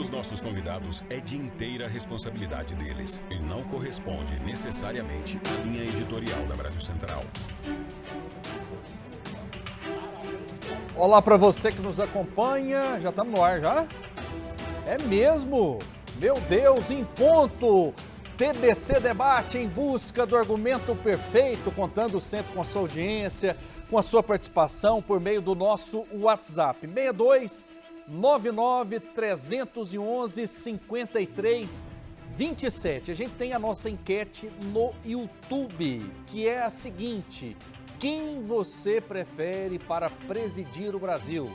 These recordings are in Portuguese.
dos nossos convidados é de inteira responsabilidade deles e não corresponde necessariamente à linha editorial da Brasil Central. Olá para você que nos acompanha, já estamos no ar já? É mesmo? Meu Deus, em ponto! TBC Debate em busca do argumento perfeito, contando sempre com a sua audiência, com a sua participação por meio do nosso WhatsApp, 62 99 311 53 27. A gente tem a nossa enquete no YouTube, que é a seguinte: quem você prefere para presidir o Brasil?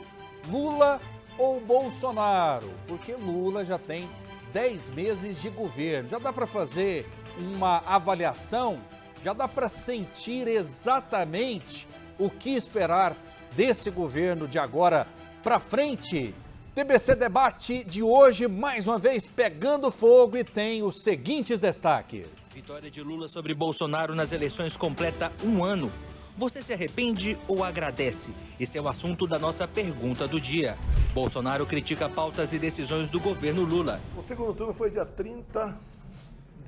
Lula ou Bolsonaro? Porque Lula já tem 10 meses de governo. Já dá para fazer uma avaliação? Já dá para sentir exatamente o que esperar desse governo de agora para frente? TBC Debate de hoje, mais uma vez, pegando fogo e tem os seguintes destaques. Vitória de Lula sobre Bolsonaro nas eleições completa um ano. Você se arrepende ou agradece? Esse é o assunto da nossa pergunta do dia. Bolsonaro critica pautas e decisões do governo Lula. O segundo turno foi dia 30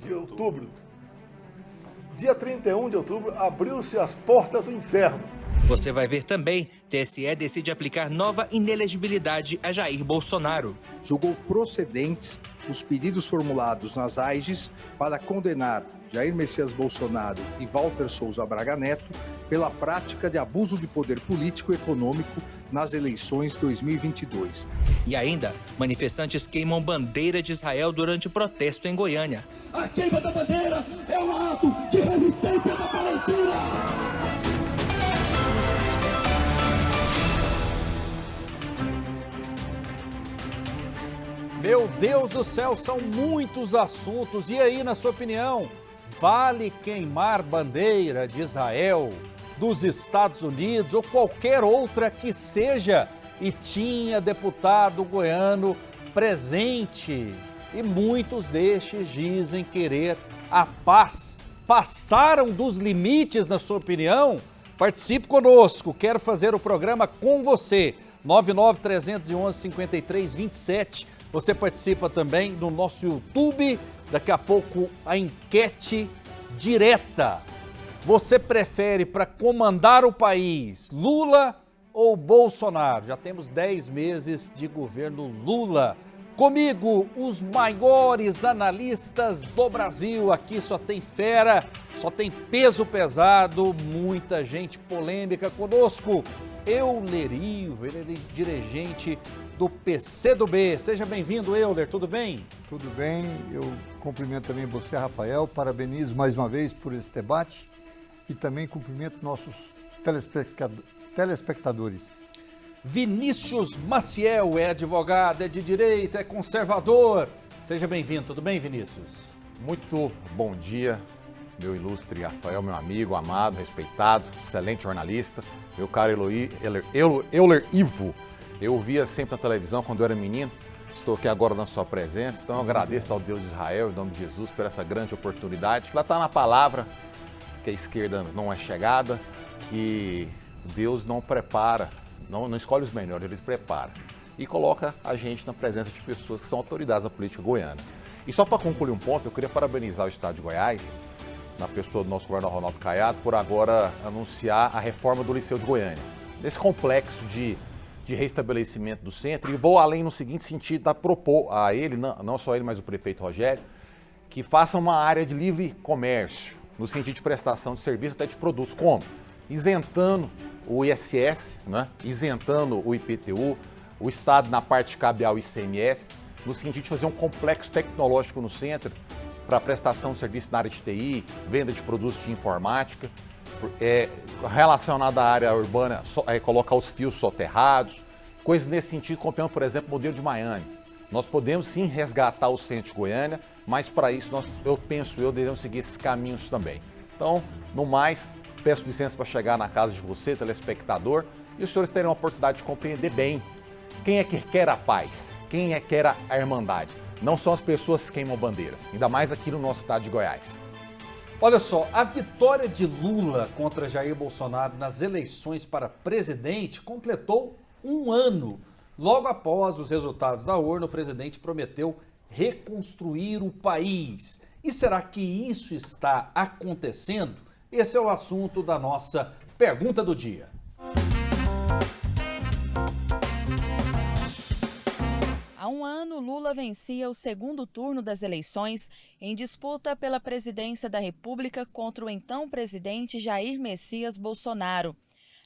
de outubro. Dia 31 de outubro abriu-se as portas do inferno. Você vai ver também, TSE decide aplicar nova inelegibilidade a Jair Bolsonaro. Julgou procedentes os pedidos formulados nas AIGES para condenar Jair Messias Bolsonaro e Walter Souza Braga Neto pela prática de abuso de poder político e econômico nas eleições 2022. E ainda, manifestantes queimam bandeira de Israel durante protesto em Goiânia. A queima da bandeira é um ato de resistência da Palestina! Meu Deus do céu, são muitos assuntos. E aí, na sua opinião, vale queimar bandeira de Israel, dos Estados Unidos ou qualquer outra que seja? E tinha deputado goiano presente. E muitos destes dizem querer a paz. Passaram dos limites, na sua opinião? Participe conosco, quero fazer o programa com você. 99 311 53 27. Você participa também no nosso YouTube. Daqui a pouco a enquete direta. Você prefere para comandar o país Lula ou Bolsonaro? Já temos 10 meses de governo Lula. Comigo, os maiores analistas do Brasil. Aqui só tem fera, só tem peso pesado, muita gente polêmica conosco. Euler Ivo, ele é dirigente do PCdoB. Seja bem-vindo, Euler, tudo bem? Tudo bem, eu cumprimento também você, Rafael, parabenizo mais uma vez por esse debate e também cumprimento nossos telespectadores. Vinícius Maciel é advogado, é de direito, é conservador. Seja bem-vindo, tudo bem, Vinícius? Muito bom dia, meu ilustre Rafael, meu amigo, amado, respeitado, excelente jornalista, meu caro Euler Ivo. Eu via sempre na televisão quando eu era menino, estou aqui agora na sua presença, então eu agradeço ao Deus de Israel, em nome de Jesus, por essa grande oportunidade, que lá está na palavra, que a esquerda não é chegada, que Deus não prepara, não escolhe os melhores, Ele prepara. E coloca a gente na presença de pessoas que são autoridades da política goiana. E só para concluir um ponto, eu queria parabenizar o Estado de Goiás, na pessoa do nosso governador Ronaldo Caiado, por agora anunciar a reforma do Liceu de Goiânia. Nesse complexo de restabelecimento do centro, e vou além no seguinte sentido, a propor a ele, não só ele, mas o prefeito Rogério, que faça uma área de livre comércio, no sentido de prestação de serviço até de produtos, como? Isentando o ISS, né? Isentando o IPTU, o Estado na parte que cabe ao ICMS, no sentido de fazer um complexo tecnológico no centro para prestação de serviço na área de TI, venda de produtos de informática, relacionado à área urbana, colocar os fios soterrados, coisas nesse sentido, copiando, por exemplo, o modelo de Miami. Nós podemos sim resgatar o centro de Goiânia, mas para isso devemos seguir esses caminhos também. Então, no mais, peço licença para chegar na casa de você, telespectador, e os senhores terem a oportunidade de compreender bem quem é que quer a paz, quem é que quer a irmandade. Não são as pessoas que queimam bandeiras, ainda mais aqui no nosso estado de Goiás. Olha só, a vitória de Lula contra Jair Bolsonaro nas eleições para presidente completou um ano. Logo após os resultados da urna, o presidente prometeu reconstruir o país. E será que isso está acontecendo? Esse é o assunto da nossa pergunta do dia. Há um ano, Lula vencia o segundo turno das eleições em disputa pela presidência da República contra o então presidente Jair Messias Bolsonaro.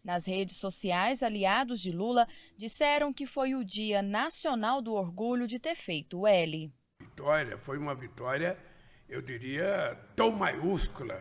Nas redes sociais, aliados de Lula disseram que foi o Dia Nacional do Orgulho de ter feito o L. Vitória foi uma vitória, eu diria, tão maiúscula,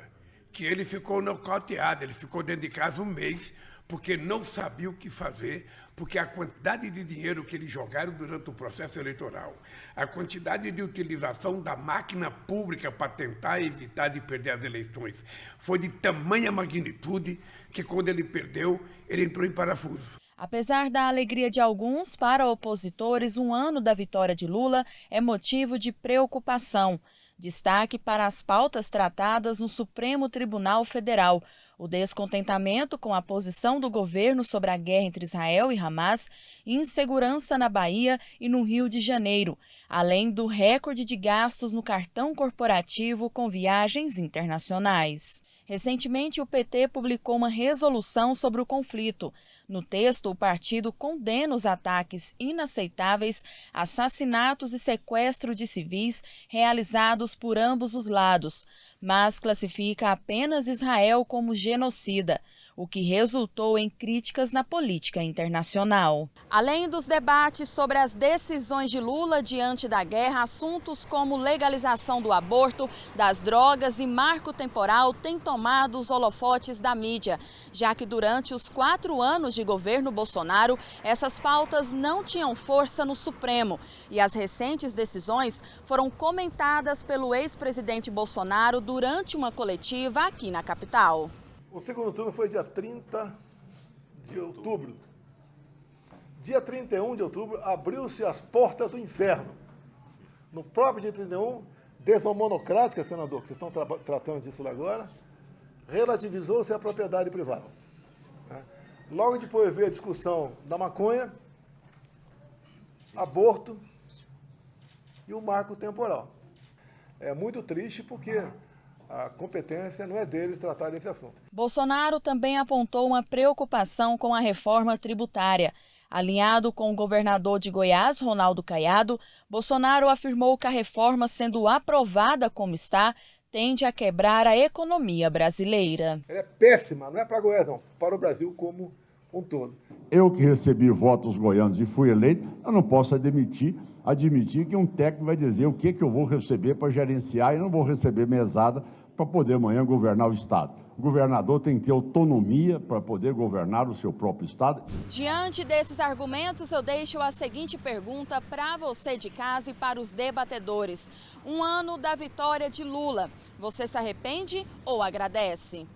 que ele ficou nocauteado, ele ficou dentro de casa um mês, porque não sabia o que fazer, porque a quantidade de dinheiro que eles jogaram durante o processo eleitoral, a quantidade de utilização da máquina pública para tentar evitar de perder as eleições, foi de tamanha magnitude que quando ele perdeu, ele entrou em parafuso. Apesar da alegria de alguns, para opositores, um ano da vitória de Lula é motivo de preocupação. Destaque para as pautas tratadas no Supremo Tribunal Federal. O descontentamento com a posição do governo sobre a guerra entre Israel e Hamas, insegurança na Bahia e no Rio de Janeiro, além do recorde de gastos no cartão corporativo com viagens internacionais. Recentemente, o PT publicou uma resolução sobre o conflito. No texto, o partido condena os ataques inaceitáveis, assassinatos e sequestro de civis realizados por ambos os lados, mas classifica apenas Israel como genocida, o que resultou em críticas na política internacional. Além dos debates sobre as decisões de Lula diante da guerra, assuntos como legalização do aborto, das drogas e marco temporal têm tomado os holofotes da mídia, já que durante os 4 anos de governo Bolsonaro, essas pautas não tinham força no Supremo e as recentes decisões foram comentadas pelo ex-presidente Bolsonaro durante uma coletiva aqui na capital. O segundo turno foi dia 30 de outubro. Dia 31 de outubro, abriu-se as portas do inferno. No próprio dia 31, decisão monocrática, senador, que vocês estão tratando disso agora, relativizou-se a propriedade privada. Logo depois veio a discussão da maconha, aborto e o marco temporal. É muito triste porque a competência não é deles tratar desse assunto. Bolsonaro também apontou uma preocupação com a reforma tributária. Alinhado com o governador de Goiás, Ronaldo Caiado, Bolsonaro afirmou que a reforma, sendo aprovada como está, tende a quebrar a economia brasileira. Ela é péssima, não é para Goiás não, para o Brasil como um todo. Eu que recebi votos goianos e fui eleito, eu não posso admitir que um técnico vai dizer o que eu vou receber para gerenciar e não vou receber mesada para poder amanhã governar o Estado. O governador tem que ter autonomia para poder governar o seu próprio Estado. Diante desses argumentos, eu deixo a seguinte pergunta para você de casa e para os debatedores. Um ano da vitória de Lula, você se arrepende ou agradece?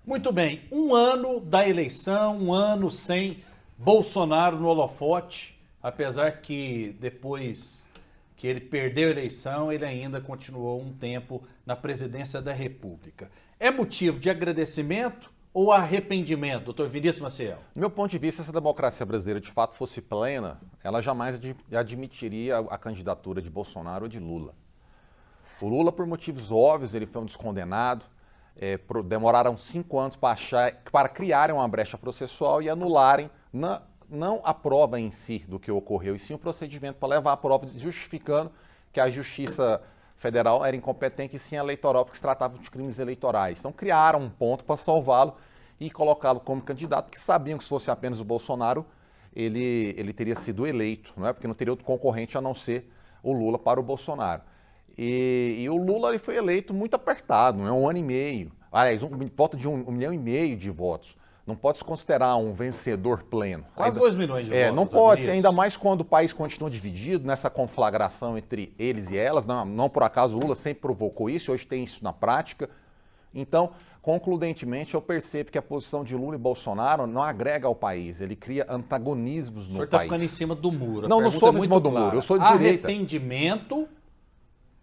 Muito bem, um ano da eleição, um ano sem Bolsonaro no holofote, apesar que depois que ele perdeu a eleição, ele ainda continuou um tempo na presidência da República. É motivo de agradecimento ou arrependimento, doutor Vinícius Maciel? Do meu ponto de vista, se a democracia brasileira de fato fosse plena, ela jamais admitiria a candidatura de Bolsonaro ou de Lula. O Lula, por motivos óbvios, ele foi um descondenado, demoraram 5 anos para criarem uma brecha processual e anularem não a prova em si do que ocorreu, e sim o procedimento para levar a prova, justificando que a Justiça Federal era incompetente e sim eleitoral, porque se tratava de crimes eleitorais. Então criaram um ponto para salvá-lo e colocá-lo como candidato, porque sabiam que se fosse apenas o Bolsonaro, ele teria sido eleito, não é? Porque não teria outro concorrente a não ser o Lula para o Bolsonaro. E o Lula ele foi eleito muito apertado, não é? 1 ano e meio. Aliás, volta de 1,5 milhão de votos. Não pode se considerar um vencedor pleno. Quase 2 milhões de votos. Não pode ser, ainda mais quando o país continua dividido nessa conflagração entre eles e elas. Não por acaso o Lula sempre provocou isso, hoje tem isso na prática. Então, concludentemente, eu percebo que a posição de Lula e Bolsonaro não agrega ao país, ele cria antagonismos no país. O senhor está ficando em cima do muro. Não sou em cima do muro, eu sou de direita. Arrependimento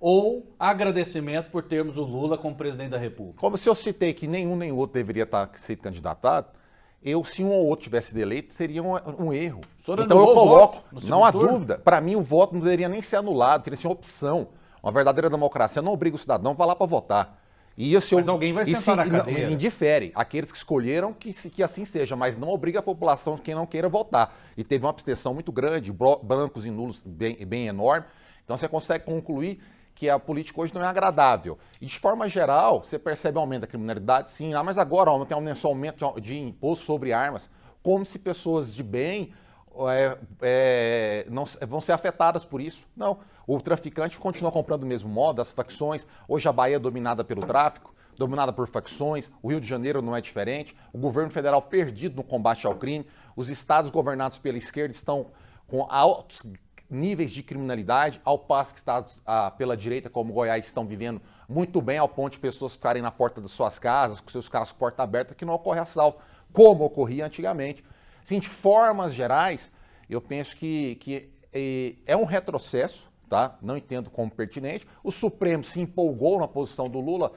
ou agradecimento por termos o Lula como presidente da República? Como se eu citei que nenhum nem outro deveria estar se candidatado, se um ou outro tivesse sido eleito, seria um erro. Então eu coloco, não há turno? dúvida, para mim o voto não deveria nem ser anulado, teria que ser uma opção. Uma verdadeira democracia não obriga o cidadão a lá para votar. Mas alguém vai sentar na cadeira. Indifere. Aqueles que escolheram que assim seja, mas não obriga a população quem não queira votar. E teve uma abstenção muito grande, brancos e nulos bem enorme. Então você consegue concluir que a política hoje não é agradável. E de forma geral, você percebe um aumento da criminalidade, sim. Mas agora tem um aumento de imposto sobre armas, como se pessoas de bem não vão ser afetadas por isso. Não. O traficante continua comprando do mesmo modo, as facções. Hoje a Bahia é dominada pelo tráfico, dominada por facções. O Rio de Janeiro não é diferente. O governo federal perdido no combate ao crime. Os estados governados pela esquerda estão com altos níveis de criminalidade, ao passo que estados pela direita, como Goiás, estão vivendo muito bem, ao ponto de pessoas ficarem na porta das suas casas, com seus carros com porta aberta, que não ocorre assalto, como ocorria antigamente. Assim, de formas gerais, eu penso que é um retrocesso, tá? Não entendo como pertinente. O Supremo se empolgou na posição do Lula,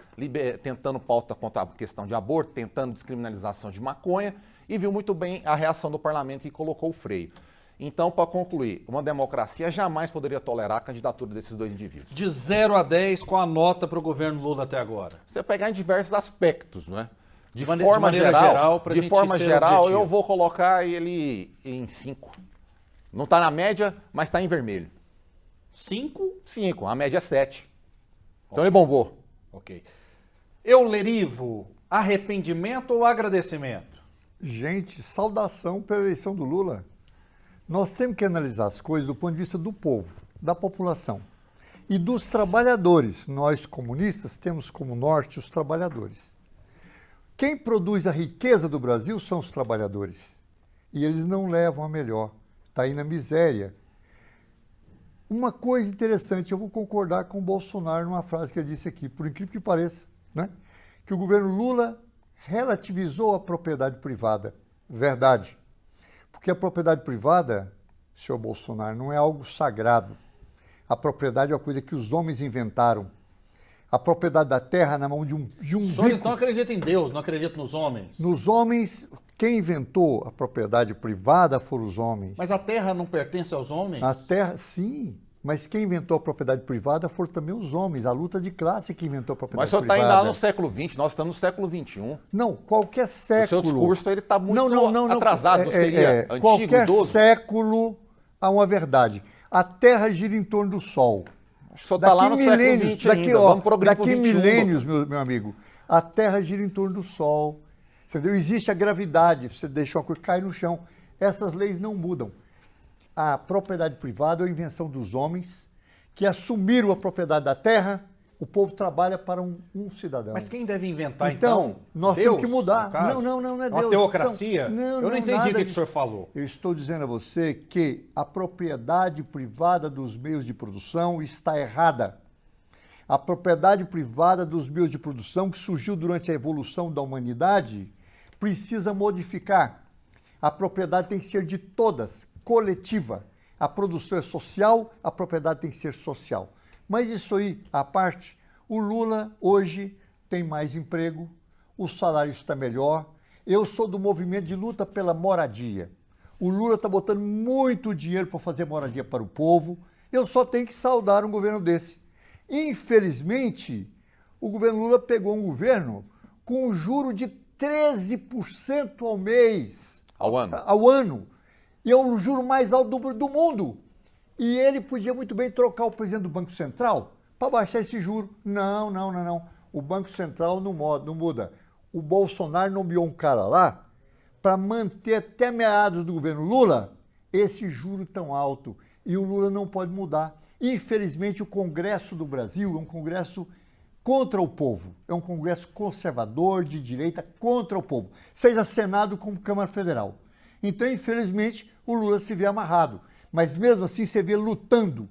tentando pauta contra a questão de aborto, tentando descriminalização de maconha, e viu muito bem a reação do parlamento que colocou o freio. Então, para concluir, uma democracia jamais poderia tolerar a candidatura desses dois indivíduos. De 0 a 10, qual a nota para o governo Lula até agora? Você pegar em diversos aspectos, né? De maneira geral, eu vou colocar ele em 5. Não está na média, mas está em vermelho. 5? 5, a média é 7. Então ele bombou. Ok. Eulerivo, arrependimento ou agradecimento? Gente, saudação pela eleição do Lula. Nós temos que analisar as coisas do ponto de vista do povo, da população e dos trabalhadores. Nós, comunistas, temos como norte os trabalhadores. Quem produz a riqueza do Brasil são os trabalhadores. E eles não levam a melhor. Está aí na miséria. Uma coisa interessante, eu vou concordar com o Bolsonaro numa frase que ele disse aqui, por incrível que pareça, né? Que o governo Lula relativizou a propriedade privada. Verdade. Porque a propriedade privada, senhor Bolsonaro, não é algo sagrado. A propriedade é uma coisa que os homens inventaram. A propriedade da terra na mão de um O senhor então acredita em Deus, não acredita nos homens? Nos homens, quem inventou a propriedade privada foram os homens. Mas a terra não pertence aos homens? A terra, sim. Mas quem inventou a propriedade privada foram também os homens. A luta de classe que inventou a propriedade privada. Mas o senhor está ainda lá no século XX, nós estamos no século XXI. Não, qualquer século. O seu discurso está muito atrasado, seria antigo, qualquer idoso. século há uma verdade. A Terra gira em torno do Sol. Só está lá no século XX ainda. Vamos progredir daqui milênios, meu amigo, a Terra gira em torno do Sol. Entendeu? Existe a gravidade, você deixa uma coisa cair no chão. Essas leis não mudam. A propriedade privada é a invenção dos homens que assumiram a propriedade da terra. O povo trabalha para um cidadão. Mas quem deve inventar, então? Nós Deus, temos que mudar. Não é Deus. Uma teocracia? Eu não entendi o que o senhor falou. Eu estou dizendo a você que a propriedade privada dos meios de produção está errada. A propriedade privada dos meios de produção que surgiu durante a evolução da humanidade precisa modificar. A propriedade tem que ser de todas, coletiva. A produção é social, a propriedade tem que ser social. Mas isso aí, à parte, o Lula hoje tem mais emprego, o salário está melhor. Eu sou do movimento de luta pela moradia. O Lula está botando muito dinheiro para fazer moradia para o povo. Eu só tenho que saudar um governo desse. Infelizmente, o governo Lula pegou um governo com um juro de 13% ao mês. Ao ano. E é o juro mais alto do mundo. E ele podia muito bem trocar o presidente do Banco Central para baixar esse juro. Não. O Banco Central não muda. O Bolsonaro nomeou um cara lá para manter até meados do governo Lula esse juro tão alto. E o Lula não pode mudar. Infelizmente, o Congresso do Brasil é um Congresso contra o povo. É um Congresso conservador, de direita, contra o povo. Seja Senado como Câmara Federal. Então, infelizmente, o Lula se vê amarrado. Mas mesmo assim você vê lutando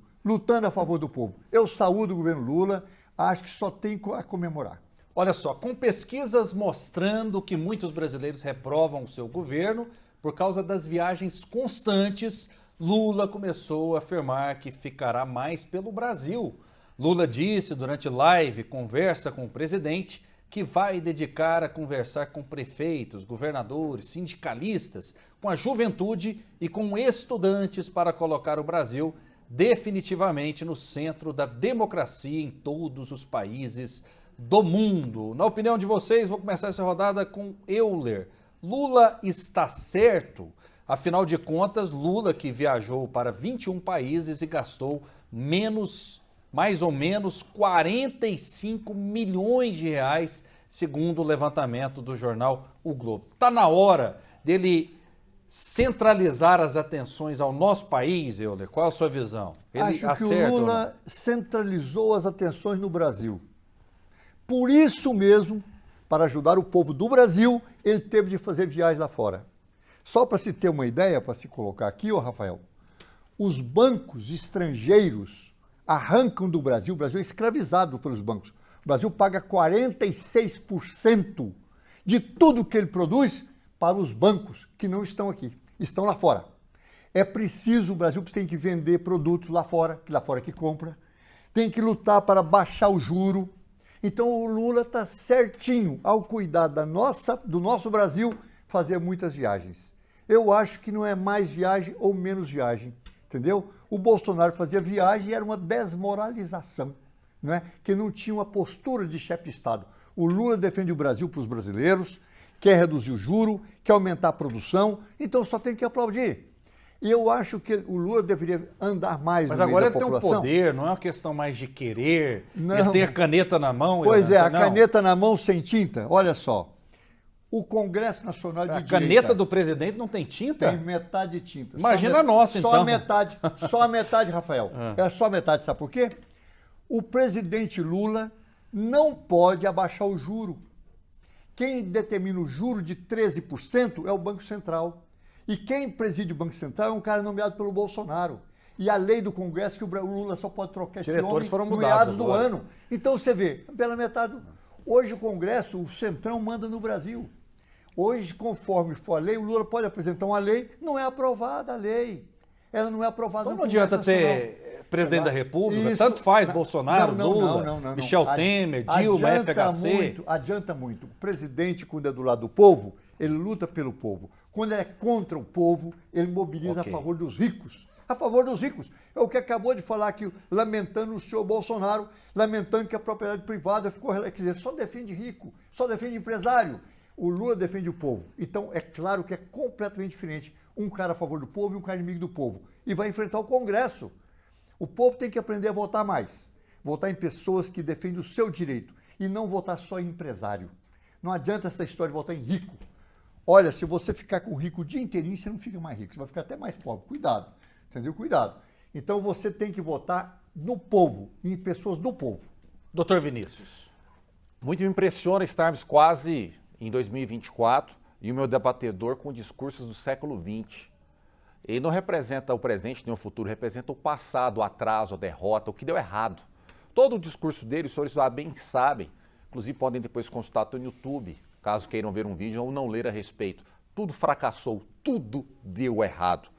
a favor do povo. Eu saúdo o governo Lula, acho que só tem a comemorar. Olha só, com pesquisas mostrando que muitos brasileiros reprovam o seu governo por causa das viagens constantes, Lula começou a afirmar que ficará mais pelo Brasil. Lula disse durante live, conversa com o presidente, que vai dedicar a conversar com prefeitos, governadores, sindicalistas, com a juventude e com estudantes para colocar o Brasil definitivamente no centro da democracia em todos os países do mundo. Na opinião de vocês, vou começar essa rodada com Euler. Lula está certo? Afinal de contas, Lula, que viajou para 21 países e gastou mais ou menos 45 milhões de reais, segundo o levantamento do jornal O Globo. Está na hora dele centralizar as atenções ao nosso país, Euler? Qual a sua visão? Ele acho que o Lula centralizou as atenções no Brasil. Por isso mesmo, para ajudar o povo do Brasil, ele teve de fazer viagens lá fora. Só para se ter uma ideia, para se colocar aqui, Rafael, os bancos estrangeiros arrancam do Brasil, o Brasil é escravizado pelos bancos. O Brasil paga 46% de tudo que ele produz para os bancos que não estão aqui, estão lá fora. É preciso, o Brasil tem que vender produtos lá fora que compra, tem que lutar para baixar o juro. Então o Lula está certinho ao cuidar do nosso Brasil, fazer muitas viagens. Eu acho que não é mais viagem ou menos viagem, entendeu? O Bolsonaro fazia viagem e era uma desmoralização, não é? Que não tinha uma postura de chefe de Estado. O Lula defende o Brasil para os brasileiros, quer reduzir o juro, quer aumentar a produção, então só tem que aplaudir. E eu acho que o Lula deveria andar mais no meio da população. Mas agora ele tem um poder, não é uma questão mais de querer. Não. Ele tem a caneta na mão. Pois é, a caneta na mão sem tinta. Olha só, o Congresso Nacional de Direita... A caneta do presidente não tem tinta? Tem metade de tinta. Imagina a nossa, então. Só a metade, Rafael. É só a metade, sabe por quê? O presidente Lula não pode abaixar o juro. Quem determina o juro de 13% é o Banco Central. E quem preside o Banco Central é um cara nomeado pelo Bolsonaro. E a lei do Congresso que o Lula só pode trocar esse homem no meados do ano. Então você vê, pela metade... Hoje o Congresso, o Centrão manda no Brasil. Hoje, conforme for a lei, o Lula pode apresentar uma lei, não é aprovada a lei. Ela não é aprovada no Congresso Nacional. Então não adianta ter presidente da República, isso, tanto faz Bolsonaro, Lula, Michel Temer, Dilma, FHC. Adianta muito. O presidente, quando é do lado do povo, ele luta pelo povo. Quando ele é contra o povo, ele mobiliza a favor dos ricos. A favor dos ricos. É o que acabou de falar aqui, lamentando o senhor Bolsonaro, lamentando que a propriedade privada ficou... Quer dizer, só defende rico, só defende empresário. O Lula defende o povo. Então, é claro que é completamente diferente. Um cara a favor do povo e um cara inimigo do povo. E vai enfrentar o Congresso. O povo tem que aprender a votar mais. Votar em pessoas que defendem o seu direito. E não votar só em empresário. Não adianta essa história de votar em rico. Olha, se você ficar com rico o dia inteirinho, você não fica mais rico. Você vai ficar até mais pobre. Cuidado. Entendeu? Cuidado. Então, você tem que votar no povo, em pessoas do povo. Doutor Vinícius. Muito me impressiona estarmos quase em 2024 e o meu debatedor com discursos do século XX. Ele não representa o presente nem o futuro, representa o passado, o atraso, a derrota, o que deu errado. Todo o discurso dele, os senhores lá bem sabem, inclusive podem depois consultar no YouTube, caso queiram ver um vídeo ou não ler a respeito. Tudo fracassou, tudo deu errado.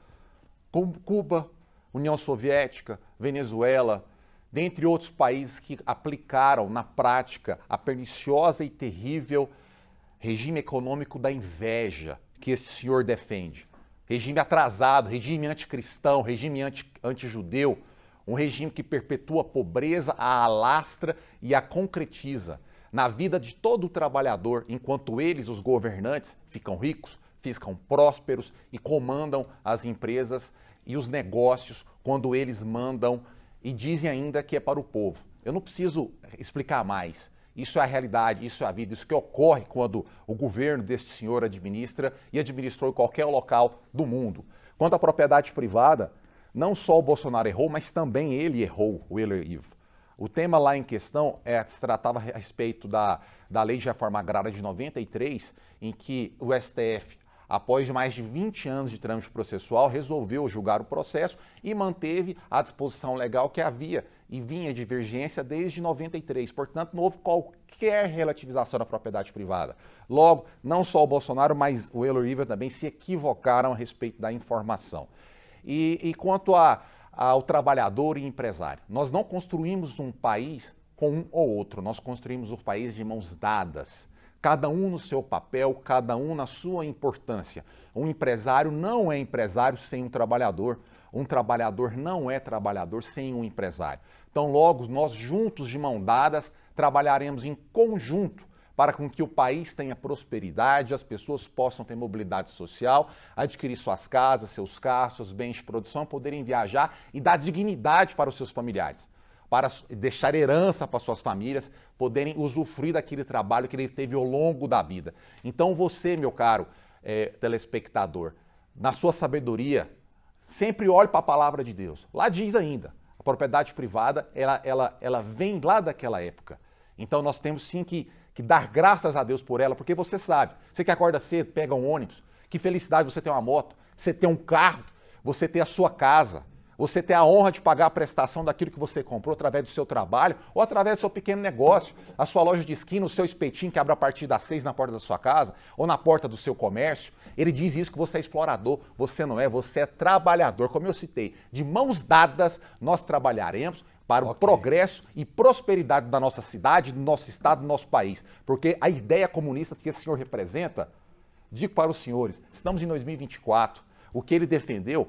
Cuba, União Soviética, Venezuela, dentre outros países que aplicaram na prática a perniciosa e terrível regime econômico da inveja que esse senhor defende. Regime atrasado, regime anticristão, regime antijudeu, um regime que perpetua a pobreza, a alastra e a concretiza na vida de todo o trabalhador, enquanto eles, os governantes, ficam ricos, ficam prósperos e comandam as empresas e os negócios quando eles mandam e dizem ainda que é para o povo. Eu não preciso explicar mais. Isso é a realidade, isso é a vida, isso que ocorre quando o governo deste senhor administra e administrou em qualquer local do mundo. Quanto à propriedade privada, não só o Bolsonaro errou, mas também ele errou, o Euler Ivo. O tema lá em questão se tratava a respeito da Lei de Reforma Agrária de 93, em que o STF, após mais de 20 anos de trâmite processual, resolveu julgar o processo e manteve a disposição legal que havia e vinha de divergência desde 93. Portanto, não houve qualquer relativização da propriedade privada. Logo, não só o Bolsonaro, mas o Euler Ivo também se equivocaram a respeito da informação. E quanto ao trabalhador e empresário, nós não construímos um país com um ou outro. Nós construímos o país de mãos dadas. Cada um no seu papel, cada um na sua importância. Um empresário não é empresário sem um trabalhador. Um trabalhador não é trabalhador sem um empresário. Então, logo, nós juntos, de mãos dadas, trabalharemos em conjunto para com que o país tenha prosperidade, as pessoas possam ter mobilidade social, adquirir suas casas, seus carros, seus bens de produção, poderem viajar e dar dignidade para os seus familiares, para deixar herança para suas famílias, poderem usufruir daquele trabalho que ele teve ao longo da vida. Então você, meu caro telespectador, na sua sabedoria, sempre olhe para a palavra de Deus. Lá diz ainda, a propriedade privada, ela vem lá daquela época. Então nós temos sim que dar graças a Deus por ela, porque você sabe, você que acorda cedo, pega um ônibus, que felicidade você ter uma moto, você ter um carro, você ter a sua casa, você ter a honra de pagar a prestação daquilo que você comprou através do seu trabalho ou através do seu pequeno negócio, a sua loja de esquina, o seu espetinho que abre a partir das 6 na porta da sua casa ou na porta do seu comércio. Ele diz isso que você é explorador, você não é, você é trabalhador. Como eu citei, de mãos dadas nós trabalharemos para o progresso e prosperidade da nossa cidade, do nosso estado, do nosso país. Porque a ideia comunista que esse senhor representa, digo para os senhores, estamos em 2024, o que ele defendeu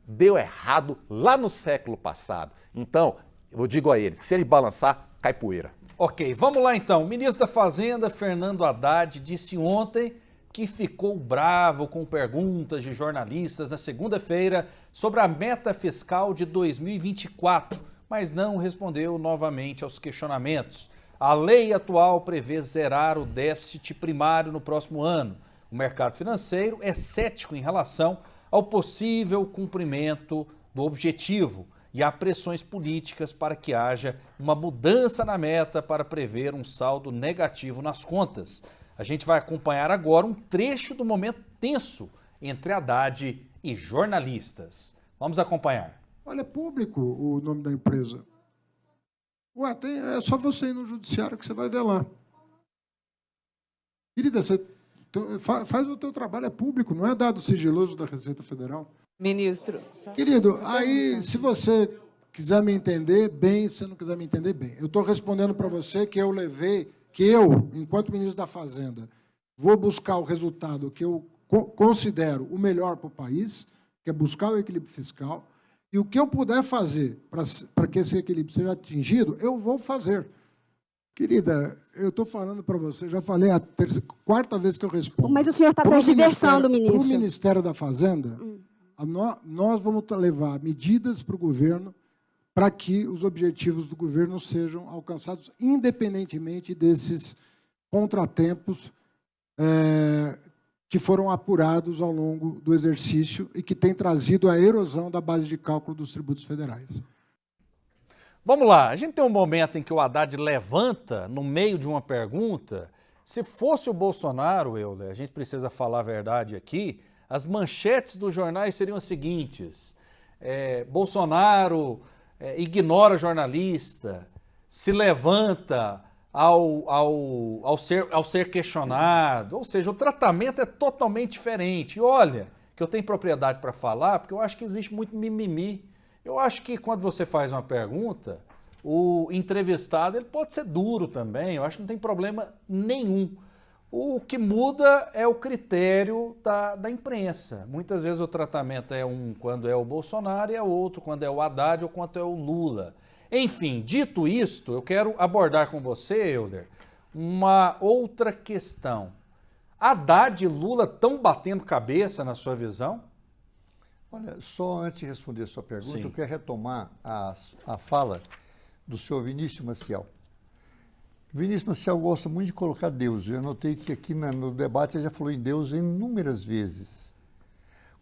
deu errado lá no século passado. Então, eu digo a ele, se ele balançar, cai poeira. Ok, vamos lá então. O ministro da Fazenda, Fernando Haddad, disse ontem que ficou bravo com perguntas de jornalistas na segunda-feira sobre a meta fiscal de 2024, mas não respondeu novamente aos questionamentos. A lei atual prevê zerar o déficit primário no próximo ano. O mercado financeiro é cético em relação ao possível cumprimento do objetivo e há pressões políticas para que haja uma mudança na meta para prever um saldo negativo nas contas. A gente vai acompanhar agora um trecho do momento tenso entre Haddad e jornalistas. Vamos acompanhar. Olha, é público o nome da empresa. Ué, é só você ir no judiciário que você vai ver lá. Querida, você faz o teu trabalho, é público, não é dado sigiloso da Receita Federal. Ministro. Querido, aí se você quiser me entender bem, se não quiser me entender bem, eu estou respondendo para você que eu, enquanto ministro da Fazenda, vou buscar o resultado que eu considero o melhor para o país, que é buscar o equilíbrio fiscal, e o que eu puder fazer para que esse equilíbrio seja atingido, eu vou fazer. Querida, eu estou falando para você, já falei a quarta vez que eu respondo. Mas o senhor está transversando, ministro. Para o Ministério da Fazenda, nós vamos levar medidas para o governo para que os objetivos do governo sejam alcançados, independentemente desses contratempos que foram apurados ao longo do exercício e que têm trazido a erosão da base de cálculo dos tributos federais. Vamos lá, a gente tem um momento em que o Haddad levanta no meio de uma pergunta. Se fosse o Bolsonaro, Euler, a gente precisa falar a verdade aqui, as manchetes dos jornais seriam as seguintes: Bolsonaro ignora jornalista, se levanta ao ser questionado, ou seja, o tratamento é totalmente diferente. E olha, que eu tenho propriedade para falar, porque eu acho que existe muito mimimi. Eu acho que quando você faz uma pergunta, o entrevistado ele pode ser duro também, eu acho que não tem problema nenhum. O que muda é o critério da imprensa. Muitas vezes o tratamento é um quando é o Bolsonaro e é outro quando é o Haddad ou quando é o Lula. Enfim, dito isto, eu quero abordar com você, Euler, uma outra questão. Haddad e Lula estão batendo cabeça na sua visão? Olha, só antes de responder a sua pergunta, Sim. Eu quero retomar a fala do senhor Vinícius Maciel. Vinícius Maciel gosta muito de colocar Deus. Eu notei que aqui no debate ele já falou em Deus inúmeras vezes.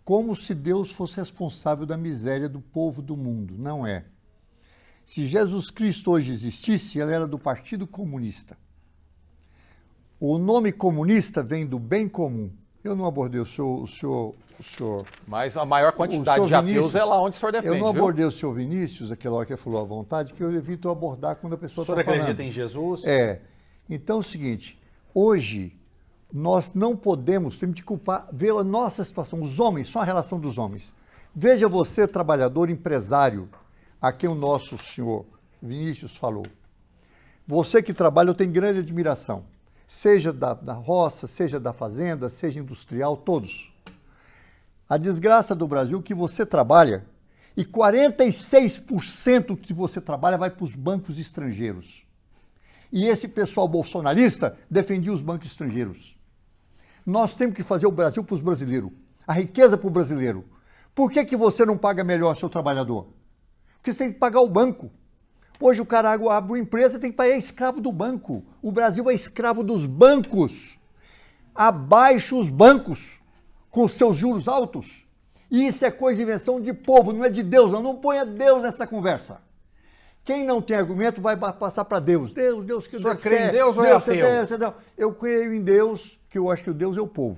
Como se Deus fosse responsável da miséria do povo do mundo. Não é. Se Jesus Cristo hoje existisse, ele era do Partido Comunista. O nome comunista vem do bem comum. Eu não abordei o senhor. Mas a maior quantidade de ateus é lá onde o senhor defende, eu não abordei o senhor Vinícius, aquela hora que ele falou à vontade, que eu evito abordar quando a pessoa está falando. O senhor acredita em Jesus? Então é o seguinte, hoje nós não podemos, temos de culpar, ver a nossa situação, os homens, só a relação dos homens. Veja você, trabalhador, empresário, a quem o nosso senhor Vinícius falou. Você que trabalha, eu tenho grande admiração. Seja da roça, seja da fazenda, seja industrial, todos. A desgraça do Brasil é que você trabalha e 46% que você trabalha vai para os bancos estrangeiros. E esse pessoal bolsonarista defendia os bancos estrangeiros. Nós temos que fazer o Brasil para os brasileiros, a riqueza para o brasileiro. Por que você não paga melhor seu trabalhador? Porque você tem que pagar o banco. Hoje o cara abre uma empresa e tem que pagar, é escravo do banco. O Brasil é escravo dos bancos. Abaixa os bancos com seus juros altos. E isso é coisa de invenção de povo, não é de Deus. Não ponha Deus nessa conversa. Quem não tem argumento vai passar para Deus. Deus que o senhor Deus crê quer. em Deus ou é ateu? Eu creio em Deus, que eu acho que o Deus é o povo.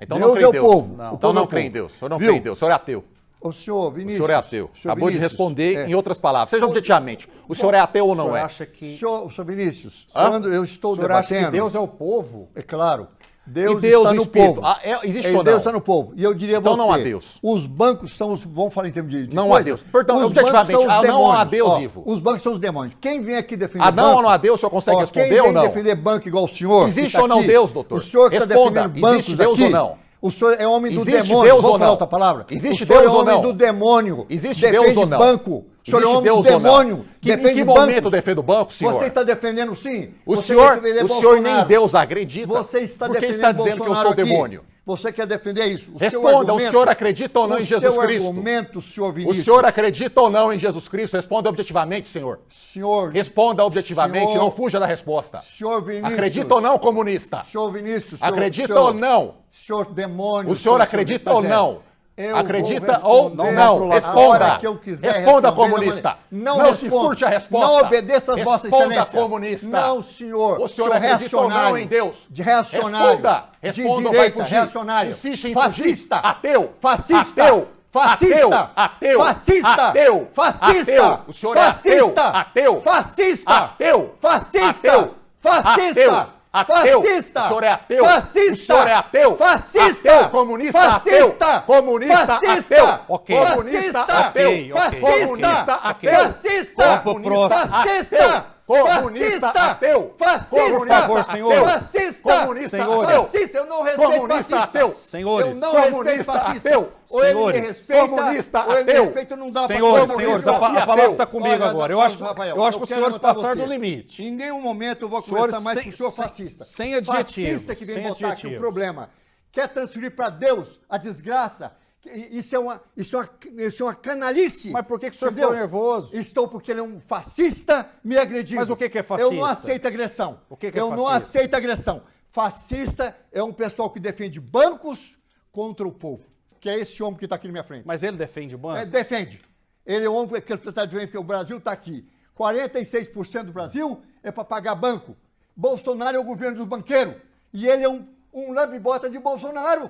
Então Deus não crê em é Deus. o povo. Não. O Então povo não é o crê em povo. Deus. O senhor não Viu? crê em Deus. O senhor é ateu. O senhor Vinícius. O senhor é ateu. Senhor Acabou Vinícius, de responder em outras palavras. Seja objetivamente. O senhor é ateu ou não é? Acha que... Senhor Vinícius, quando eu estou debatendo... acha que Deus é o povo? É claro. Deus, e Deus está no espírito. povo. Existe ou não? Deus está no povo. E eu diria a então você... não há Deus. Os bancos são os... Vamos falar em termos de não coisa? há Deus. Portanto, os objetivamente, bancos são os não há demônios. Deus, Ivo. Os bancos são os demônios. Quem vem aqui defender não banco... ou não há Deus, o senhor consegue responder quem ou não? vem defender banco igual o senhor... Existe tá ou não aqui, Deus, doutor? O senhor que está defendendo bancos existe Deus aqui, ou não? O senhor é homem do Existe demônio. Deus Vamos ou falar não? outra palavra? Existe o senhor Deus é ou homem não? do demônio. Existe defende Deus ou não? banco. O senhor é Existe homem Deus do ou não? demônio. Em que bancos. momento defende o banco, senhor? Você está defendendo sim. O Você senhor defender nem Bolsonaro. Deus acredita. Você está Por que defendendo está dizendo que eu sou Bolsonaro aqui. demônio? Você quer defender isso? Responda, o senhor acredita ou não em Jesus Cristo? Argumento, senhor Vinícius. O senhor acredita ou não em Jesus Cristo? Responda objetivamente, senhor. Responda objetivamente, não fuja da resposta. Senhor Vinícius. Acredita ou não, comunista? Senhor Vinícius. Acredita ou não? Senhor demônio. O senhor acredita ou não? Acredita ou não? Responda. Responda, comunista. Não se furte a resposta. Não obedeça às vossas excelências. Responda, comunista. Não, senhor. O senhor acredita ou não em Deus? De reacionário. Responda de ou vai direita, fugir? reacionário. Insiste em fascista. Fugir. Ateu. Fascista. Ateu. Fascista. Ateu. Fascista. Ateu. Fascista. Ateu. O senhor é ateu. Ateu. Fascista. Ateu. Fascista. Ateu. Fascista. Ateu. Fascista. O senhor é ateu. Fascista. O senhor é ateu. Fascista. Ateu. Comunista. Fascista. Ateu. Comunista. Fascista. Ateu. Ok. Comunista. Ateu. Fascista. Ateu. Fascista. Vamos pro próximo. Fascista. Comunista. Ateu. Fascista. Por favor, senhor. Fascista. Comunista. Senhores. Ateu. Fascista. Eu não respeito Comunista. fascista. Ateu. Senhores. Eu não respeito Comunista. fascista. Ateu. Ou ele me Senhores. respeita, Comunista. ou ele me Ateu. respeita, não dá Senhores, pra... senhores, Comunista. a palavra está comigo Olha, agora. Eu acho Rafael, que os quero senhores anotar passaram você. do limite. Em nenhum momento eu vou Senhores, conversar mais com o senhor sem- fascista. sem adjetivos, Fascista que vem sem botar aqui o adjetivos. problema. Quer transferir para Deus a desgraça. Isso é uma canalice. Mas por que o senhor Entendeu? ficou nervoso? Estou porque ele é um fascista me agredindo. Mas o que é fascista? Eu não aceito agressão. O que é Eu não fascista? aceito agressão. Fascista é um pessoal que defende bancos contra o povo. Que é esse homem que está aqui na minha frente. Mas ele defende o banco? Defende. Ele é o homem que está dizendo que o Brasil está aqui. 46% do Brasil é para pagar banco. Bolsonaro é o governo dos banqueiros. E ele é um lambe-bota de Bolsonaro.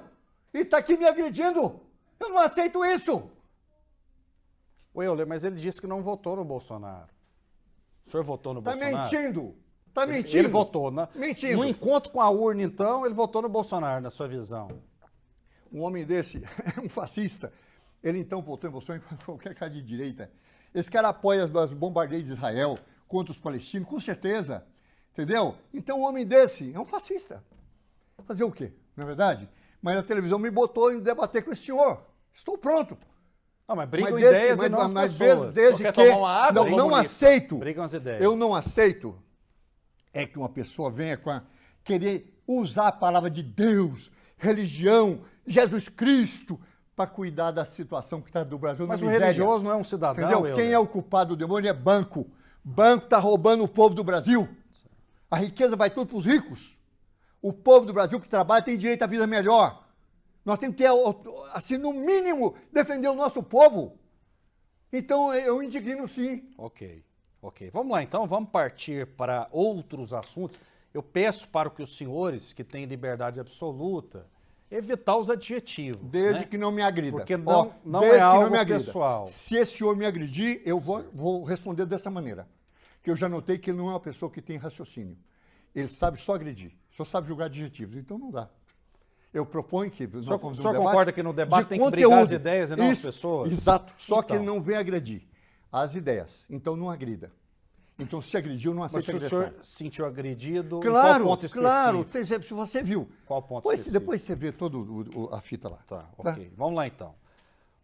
E está aqui me agredindo. Eu não aceito isso. Euler, mas ele disse que não votou no Bolsonaro. O senhor votou no Bolsonaro? Está mentindo. Está mentindo. Ele votou, né? Mentindo. No encontro com a urna, então, ele votou no Bolsonaro, na sua visão. Um homem desse é um fascista. Ele então votou em Bolsonaro em qualquer cara de direita. Esse cara apoia os bombardeios de Israel contra os palestinos, com certeza. Entendeu? Então um homem desse é um fascista. Fazer o quê? Não é verdade? Mas a televisão me botou em debater com esse senhor. Estou pronto. Não, mas brigam Mas desde- ideias mas- e não as mas pessoas. desde Quer que tomar uma água, não comunista? aceito. Brigam as ideias. Eu não aceito é que uma pessoa venha querer usar a palavra de Deus, religião, Jesus Cristo, para cuidar da situação que está do Brasil Mas na o miséria. religioso não é um cidadão, Entendeu? Euler? Quem é o culpado do demônio é banco. Banco está roubando o povo do Brasil. A riqueza vai tudo para os ricos. O povo do Brasil que trabalha tem direito à vida melhor. Nós temos que ter, assim, no mínimo, defender o nosso povo. Então, eu indigno sim. Ok. Vamos lá, então, vamos partir para outros assuntos. Eu peço para que os senhores, que têm liberdade absoluta, evitar os adjetivos. Desde né? que não me agrida. Porque Ó, não desde é que algo não me agrida. pessoal. Se esse senhor me agredir, eu vou responder dessa maneira. Que eu já notei que ele não é uma pessoa que tem raciocínio. Ele sabe só agredir. Só sabe julgar adjetivos. Então não dá. Eu proponho que... O senhor concorda que no debate de tem que brigar as conteúdo. ideias e não as Isso, pessoas? Exato. Só que Então. ele não vem agredir as ideias. Então não agrida. Então, se agrediu, não aceita Mas se agressão. o senhor sentiu agredido, Claro, em qual ponto específico? claro. Se você viu. Qual ponto Depois, específico? depois você vê toda a fita lá. Tá, ok. Vamos lá então.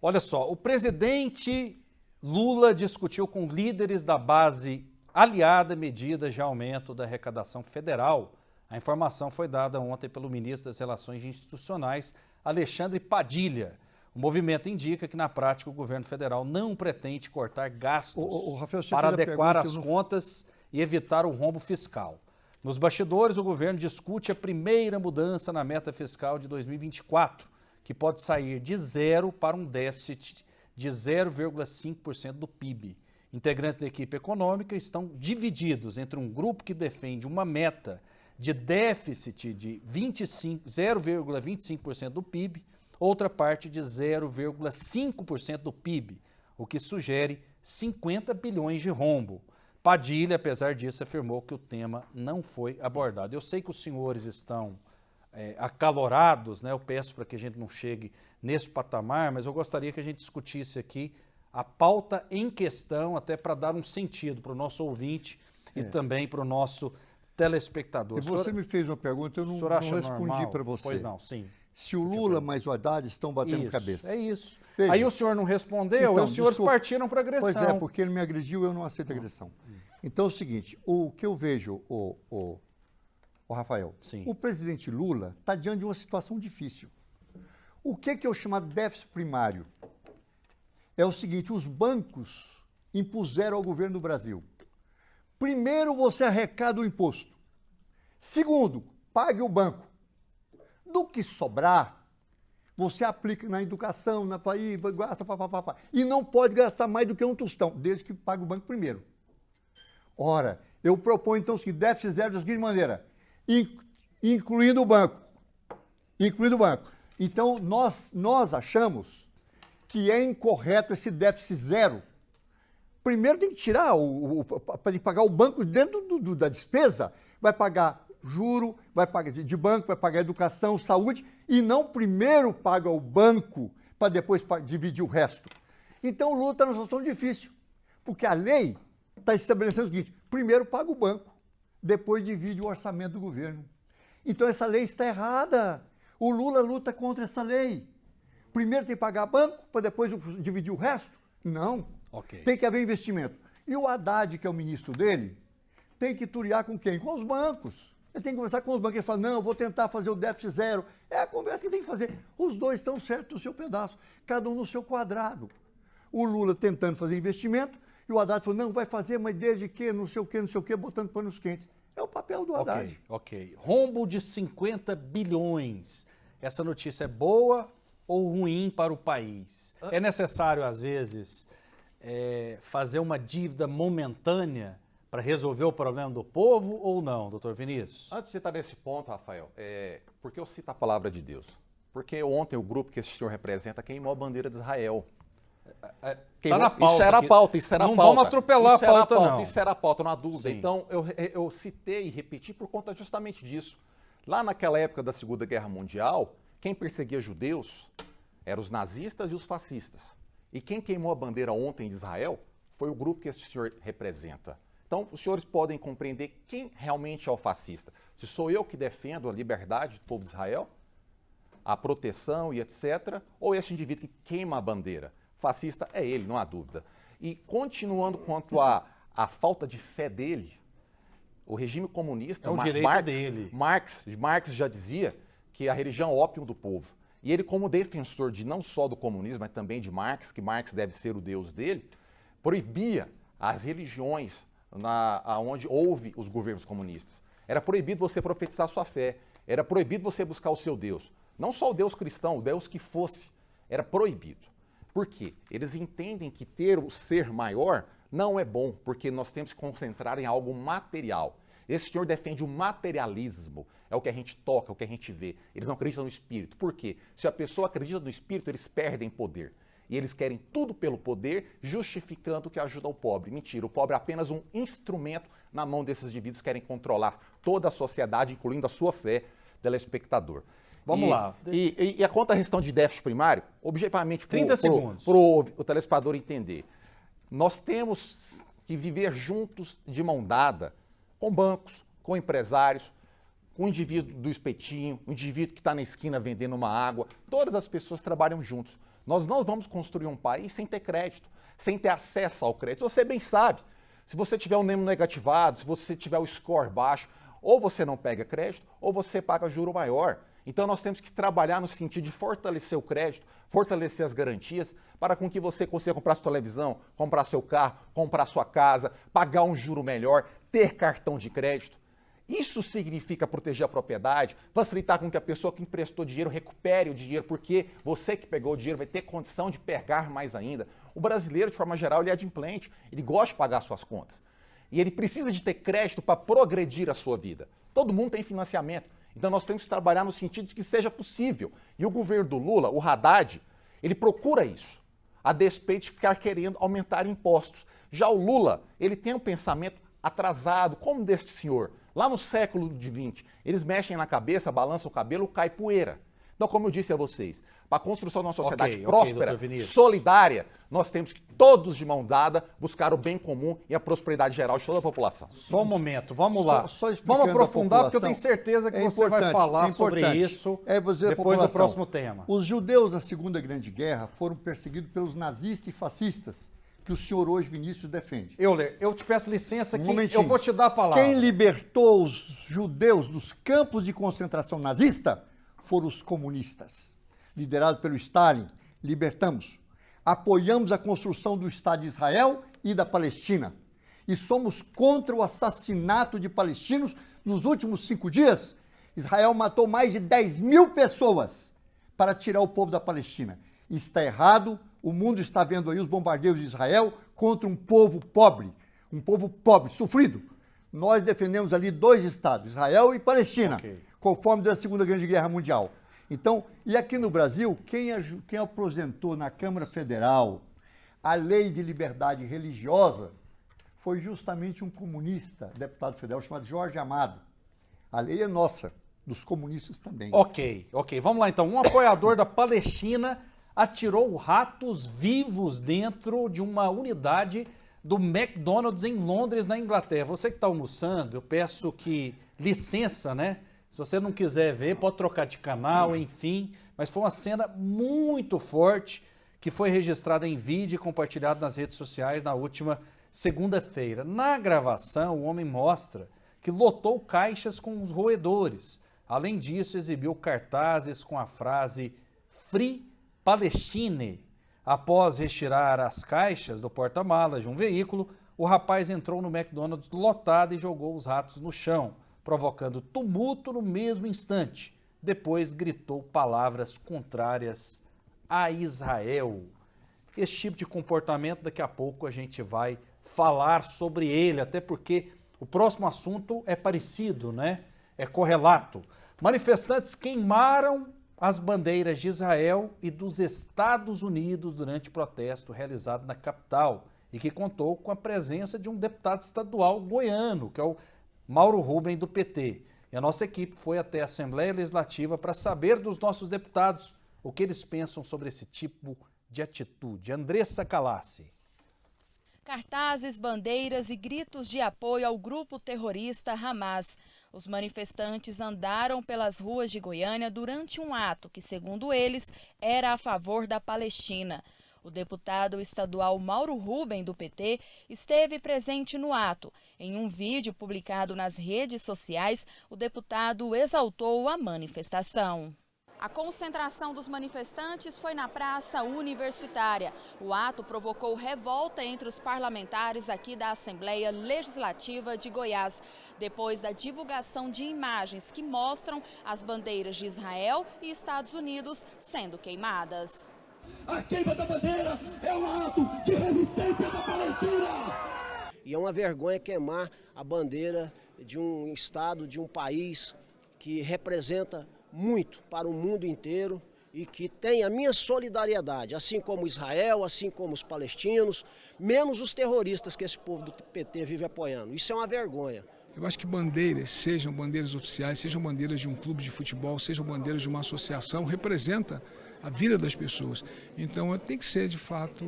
Olha só, o presidente Lula discutiu com líderes da base aliada medidas de aumento da arrecadação federal. A informação foi dada ontem pelo ministro das Relações Institucionais, Alexandre Padilha. O movimento indica que, na prática, o governo federal não pretende cortar gastos Rafael, para adequar as contas e evitar o rombo fiscal. Nos bastidores, o governo discute a primeira mudança na meta fiscal de 2024, que pode sair de zero para um déficit de 0,5% do PIB. Integrantes da equipe econômica estão divididos entre um grupo que defende uma meta de déficit de 0,25% do PIB, outra parte de 0,5% do PIB, o que sugere 50 bilhões de rombo. Padilha, apesar disso, afirmou que o tema não foi abordado. Eu sei que os senhores estão acalorados, né? Eu peço para que a gente não chegue nesse patamar, mas eu gostaria que a gente discutisse aqui a pauta em questão, até para dar um sentido para o nosso ouvinte e também para o nosso telespectador. E você me fez uma pergunta, eu não respondi para você. Pois não, sim. Se o Lula mais o Haddad estão batendo isso, cabeça. É isso. Veja. Aí o senhor não respondeu, então, e os senhores partiram para agressão. Pois é, porque ele me agrediu, eu não aceito agressão. Então é o seguinte, o que eu vejo, o Rafael, o presidente Lula está diante de uma situação difícil. O que é o chamado déficit primário? É o seguinte, os bancos impuseram ao governo do Brasil. Primeiro, você arrecada o imposto. Segundo, pague o banco. Do que sobrar, você aplica na educação, na país, gasta, papapá. E não pode gastar mais do que um tostão, desde que pague o banco primeiro. Ora, eu proponho então que déficit zero da seguinte maneira, incluindo o banco. Incluindo o banco. Então, nós achamos que é incorreto esse déficit zero. Primeiro tem que tirar, para pagar o banco dentro da despesa, vai pagar juro, vai pagar de banco, vai pagar educação, saúde, e não primeiro paga o banco para depois dividir o resto. Então o Lula está numa situação difícil, porque a lei está estabelecendo o seguinte, primeiro paga o banco, depois divide o orçamento do governo. Então essa lei está errada. O Lula luta contra essa lei. Primeiro tem que pagar banco, para depois dividir o resto? Não. Tem que haver investimento. E o Haddad, que é o ministro dele, tem que turear com quem? Com os bancos. Ele tem que conversar com os bancos. Ele fala, não, eu vou tentar fazer o déficit zero. É a conversa que tem que fazer. Os dois estão certos no seu pedaço, cada um no seu quadrado. O Lula tentando fazer investimento, e o Haddad falou, não, vai fazer, mas desde que, não sei o que, botando panos quentes. É o papel do Haddad. Ok. Rombo de 50 bilhões. Essa notícia é boa ou ruim para o país? É necessário, às vezes, fazer uma dívida momentânea para resolver o problema do povo ou não, doutor Vinícius? Antes de estar nesse ponto, Rafael, por que eu cito a palavra de Deus? Porque ontem o grupo que esse senhor representa queimou a bandeira de Israel. Está na pauta. Isso era a pauta, isso era a pauta. Não vamos atropelar a pauta, não. Isso era a pauta, não há dúvida. Sim. Então, eu citei e repeti por conta justamente disso. Lá naquela época da Segunda Guerra Mundial, quem perseguia judeus eram os nazistas e os fascistas. E quem queimou a bandeira ontem de Israel foi o grupo que esse senhor representa. Então, os senhores podem compreender quem realmente é o fascista. Se sou eu que defendo a liberdade do povo de Israel, a proteção e etc., ou esse indivíduo que queima a bandeira. Fascista é ele, não há dúvida. E continuando quanto à falta de fé dele, o regime comunista, é o direito dele. Marx já dizia que a religião é o ópio do povo. E ele, como defensor de não só do comunismo, mas também de Marx, que Marx deve ser o deus dele, proibia as religiões onde houve os governos comunistas. Era proibido você profetizar sua fé, era proibido você buscar o seu Deus. Não só o Deus cristão, o Deus que fosse, era proibido. Por quê? Eles entendem que ter o ser maior não é bom, porque nós temos que concentrar em algo material. Esse senhor defende o materialismo, é o que a gente toca, é o que a gente vê. Eles não acreditam no espírito. Por quê? Se a pessoa acredita no espírito, eles perdem poder. E eles querem tudo pelo poder, justificando que ajuda o pobre. Mentira, o pobre é apenas um instrumento na mão desses indivíduos que querem controlar toda a sociedade, incluindo a sua fé, telespectador. Vamos lá. E a conta questão de déficit primário, objetivamente, 30 segundos. para o telespectador entender, nós temos que viver juntos de mão dada com bancos, com empresários, com o indivíduo do espetinho, o indivíduo que está na esquina vendendo uma água, todas as pessoas trabalham juntos. Nós não vamos construir um país sem ter crédito, sem ter acesso ao crédito. Você bem sabe, se você tiver o NEM negativado, se você tiver o score baixo, ou você não pega crédito, ou você paga juro maior. Então nós temos que trabalhar no sentido de fortalecer o crédito, fortalecer as garantias, para com que você consiga comprar sua televisão, comprar seu carro, comprar sua casa, pagar um juro melhor, ter cartão de crédito. Isso significa proteger a propriedade, facilitar com que a pessoa que emprestou dinheiro recupere o dinheiro, porque você que pegou o dinheiro vai ter condição de pegar mais ainda. O brasileiro, de forma geral, ele é adimplente, ele gosta de pagar suas contas. E ele precisa de ter crédito para progredir a sua vida. Todo mundo tem financiamento, então nós temos que trabalhar no sentido de que seja possível. E o governo do Lula, o Haddad, ele procura isso, a despeito de ficar querendo aumentar impostos. Já o Lula, ele tem um pensamento atrasado, como deste senhor. Lá no século XX, eles mexem na cabeça, balançam o cabelo, cai poeira. Então, como eu disse a vocês, para a construção de uma sociedade próspera, solidária, nós temos que todos de mão dada buscar o bem comum e a prosperidade geral de toda a população. Só um momento, vamos lá. Vamos aprofundar, porque eu tenho certeza que você vai falar sobre isso depois do próximo tema. Os judeus na Segunda Grande Guerra foram perseguidos pelos nazistas e fascistas, que o senhor hoje, Vinícius, defende. Euler, eu te peço licença que eu vou te dar a palavra. Quem libertou os judeus dos campos de concentração nazista foram os comunistas. Liderados pelo Stalin, libertamos. Apoiamos a construção do Estado de Israel e da Palestina. E somos contra o assassinato de palestinos nos últimos 5 dias. Israel matou mais de 10 mil pessoas para tirar o povo da Palestina. Está errado. O mundo está vendo aí os bombardeios de Israel contra um povo pobre, sofrido. Nós defendemos ali 2 estados, Israel e Palestina, conforme da Segunda Grande Guerra Mundial. Então, e aqui no Brasil, quem apresentou na Câmara Federal a lei de liberdade religiosa foi justamente um comunista, deputado federal, chamado Jorge Amado. A lei é nossa, dos comunistas também. Ok. Vamos lá então. Um apoiador da Palestina atirou ratos vivos dentro de uma unidade do McDonald's em Londres, na Inglaterra. Você que está almoçando, eu peço que licença, né? Se você não quiser ver, pode trocar de canal, enfim. Mas foi uma cena muito forte que foi registrada em vídeo e compartilhada nas redes sociais na última segunda-feira. Na gravação, o homem mostra que lotou caixas com os roedores. Além disso, exibiu cartazes com a frase Free Palestine. Após retirar as caixas do porta-malas de um veículo, o rapaz entrou no McDonald's lotado e jogou os ratos no chão, provocando tumulto no mesmo instante. Depois gritou palavras contrárias a Israel. Esse tipo de comportamento, daqui a pouco a gente vai falar sobre ele, até porque o próximo assunto é parecido, né? É correlato. Manifestantes queimaram as bandeiras de Israel e dos Estados Unidos durante protesto realizado na capital e que contou com a presença de um deputado estadual goiano, que é o Mauro Rubem, do PT. E a nossa equipe foi até a Assembleia Legislativa para saber dos nossos deputados o que eles pensam sobre esse tipo de atitude. Andressa Calassi. Cartazes, bandeiras e gritos de apoio ao grupo terrorista Hamas. Os manifestantes andaram pelas ruas de Goiânia durante um ato que, segundo eles, era a favor da Palestina. O deputado estadual Mauro Rubem, do PT, esteve presente no ato. Em um vídeo publicado nas redes sociais, o deputado exaltou a manifestação. A concentração dos manifestantes foi na Praça Universitária. O ato provocou revolta entre os parlamentares aqui da Assembleia Legislativa de Goiás, depois da divulgação de imagens que mostram as bandeiras de Israel e Estados Unidos sendo queimadas. A queima da bandeira é um ato de resistência da Palestina! E é uma vergonha queimar a bandeira de um estado, de um país que representa muito para o mundo inteiro e que tem a minha solidariedade, assim como Israel, assim como os palestinos, menos os terroristas que esse povo do PT vive apoiando. Isso é uma vergonha. Eu acho que bandeiras, sejam bandeiras oficiais, sejam bandeiras de um clube de futebol, sejam bandeiras de uma associação, representa a vida das pessoas. Então tem que ser, de fato,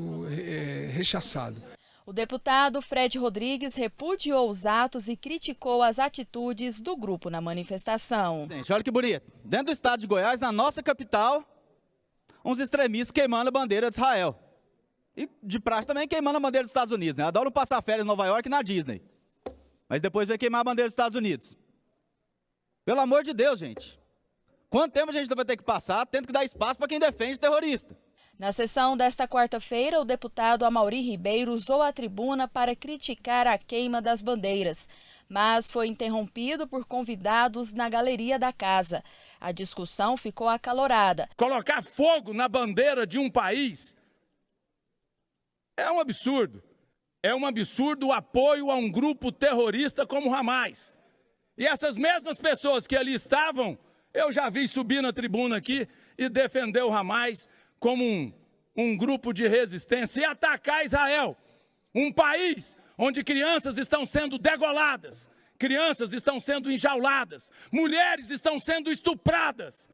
rechaçado. O deputado Fred Rodrigues repudiou os atos e criticou as atitudes do grupo na manifestação. Gente, olha que bonito. Dentro do estado de Goiás, na nossa capital, uns extremistas queimando a bandeira de Israel. E de praxe também queimando a bandeira dos Estados Unidos, né? Adoram passar férias em Nova York e na Disney. Mas depois vai queimar a bandeira dos Estados Unidos. Pelo amor de Deus, gente. Quanto tempo a gente vai ter que passar tendo que dar espaço para quem defende terrorista? Na sessão desta quarta-feira, o deputado Amaury Ribeiro usou a tribuna para criticar a queima das bandeiras, mas foi interrompido por convidados na galeria da casa. A discussão ficou acalorada. Colocar fogo na bandeira de um país é um absurdo. É um absurdo o apoio a um grupo terrorista como o Hamas. E essas mesmas pessoas que ali estavam, eu já vi subir na tribuna aqui e defender o Hamas como um grupo de resistência e atacar Israel, um país onde crianças estão sendo degoladas, crianças estão sendo enjauladas, mulheres estão sendo estupradas.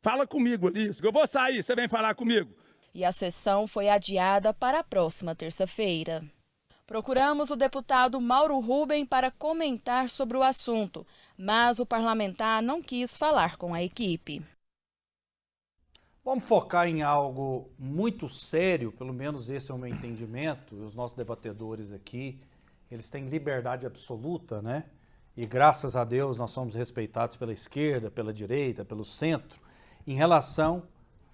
Fala comigo ali, eu vou sair, você vem falar comigo. E a sessão foi adiada para a próxima terça-feira. Procuramos o deputado Mauro Rubem para comentar sobre o assunto, mas o parlamentar não quis falar com a equipe. Vamos focar em algo muito sério, pelo menos esse é o meu entendimento, e os nossos debatedores aqui, eles têm liberdade absoluta, né? E graças a Deus nós somos respeitados pela esquerda, pela direita, pelo centro, em relação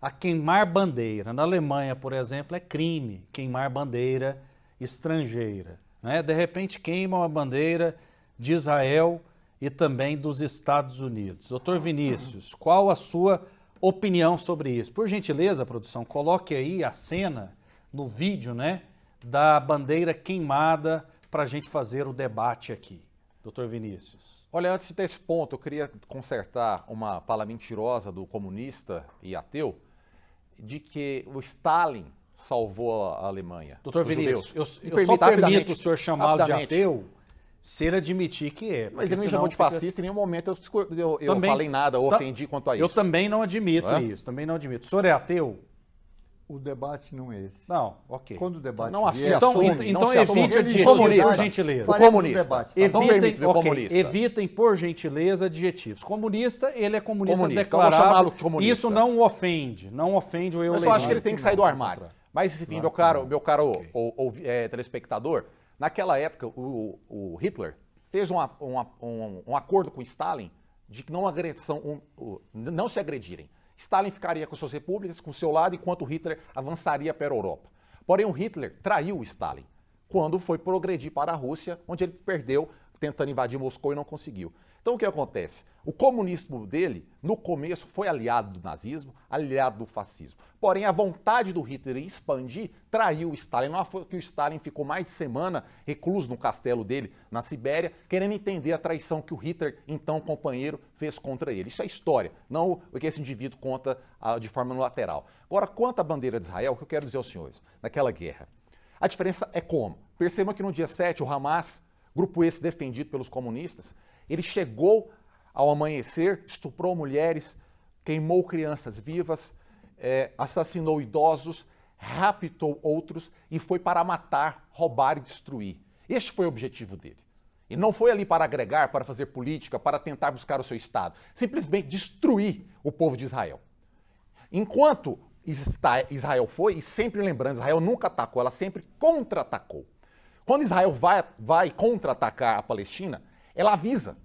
a queimar bandeira. Na Alemanha, por exemplo, é crime queimar bandeira estrangeira, né? De repente queimam a bandeira de Israel e também dos Estados Unidos. Doutor Vinícius, qual a sua opinião sobre isso? Por gentileza, produção, coloque aí a cena no vídeo, né, da bandeira queimada para a gente fazer o debate aqui. Doutor Vinícius. Olha, antes desse ponto, eu queria consertar uma fala mentirosa do comunista e ateu de que o Stalin salvou a Alemanha. Doutor Vinícius, eu só permito o senhor chamá-lo de ateu se ele admitir que é. Mas ele me chamou de fascista, em nenhum momento eu falei nada ou ofendi quanto a isso. Eu também não admito isso, também não admito. O senhor é ateu? O debate não é esse. Não, ok. Quando o debate não vier, então evite adjetivos, por gentileza. Comunista. Evitem, por gentileza, adjetivos. Comunista, ele é comunista declarado. Então, vou chamá-lo de comunista. Isso não o ofende, o eu. Eu só acho que ele tem que sair do armário. Mas, enfim, meu caro telespectador, naquela época, o Hitler fez um acordo com Stalin de que não se agredirem. Stalin ficaria com suas repúblicas, com o seu lado, enquanto Hitler avançaria para a Europa. Porém, o Hitler traiu o Stalin quando foi progredir para a Rússia, onde ele perdeu, tentando invadir Moscou e não conseguiu. Então, o que acontece? O comunismo dele, no começo, foi aliado do nazismo, aliado do fascismo. Porém, a vontade do Hitler em expandir traiu o Stalin. Não foi que o Stalin ficou mais de semana recluso no castelo dele, na Sibéria, querendo entender a traição que o Hitler, então companheiro, fez contra ele. Isso é história, não o que esse indivíduo conta de forma lateral. Agora, quanto à bandeira de Israel, o que eu quero dizer aos senhores, naquela guerra, a diferença é como? Percebam que no dia 7, o Hamas, grupo esse defendido pelos comunistas, ele chegou ao amanhecer, estuprou mulheres, queimou crianças vivas, assassinou idosos, raptou outros e foi para matar, roubar e destruir. Este foi o objetivo dele. E não foi ali para agregar, para fazer política, para tentar buscar o seu Estado. Simplesmente destruir o povo de Israel. Enquanto Israel foi, e sempre lembrando, Israel nunca atacou, ela sempre contra-atacou. Quando Israel vai contra-atacar a Palestina, ela avisa,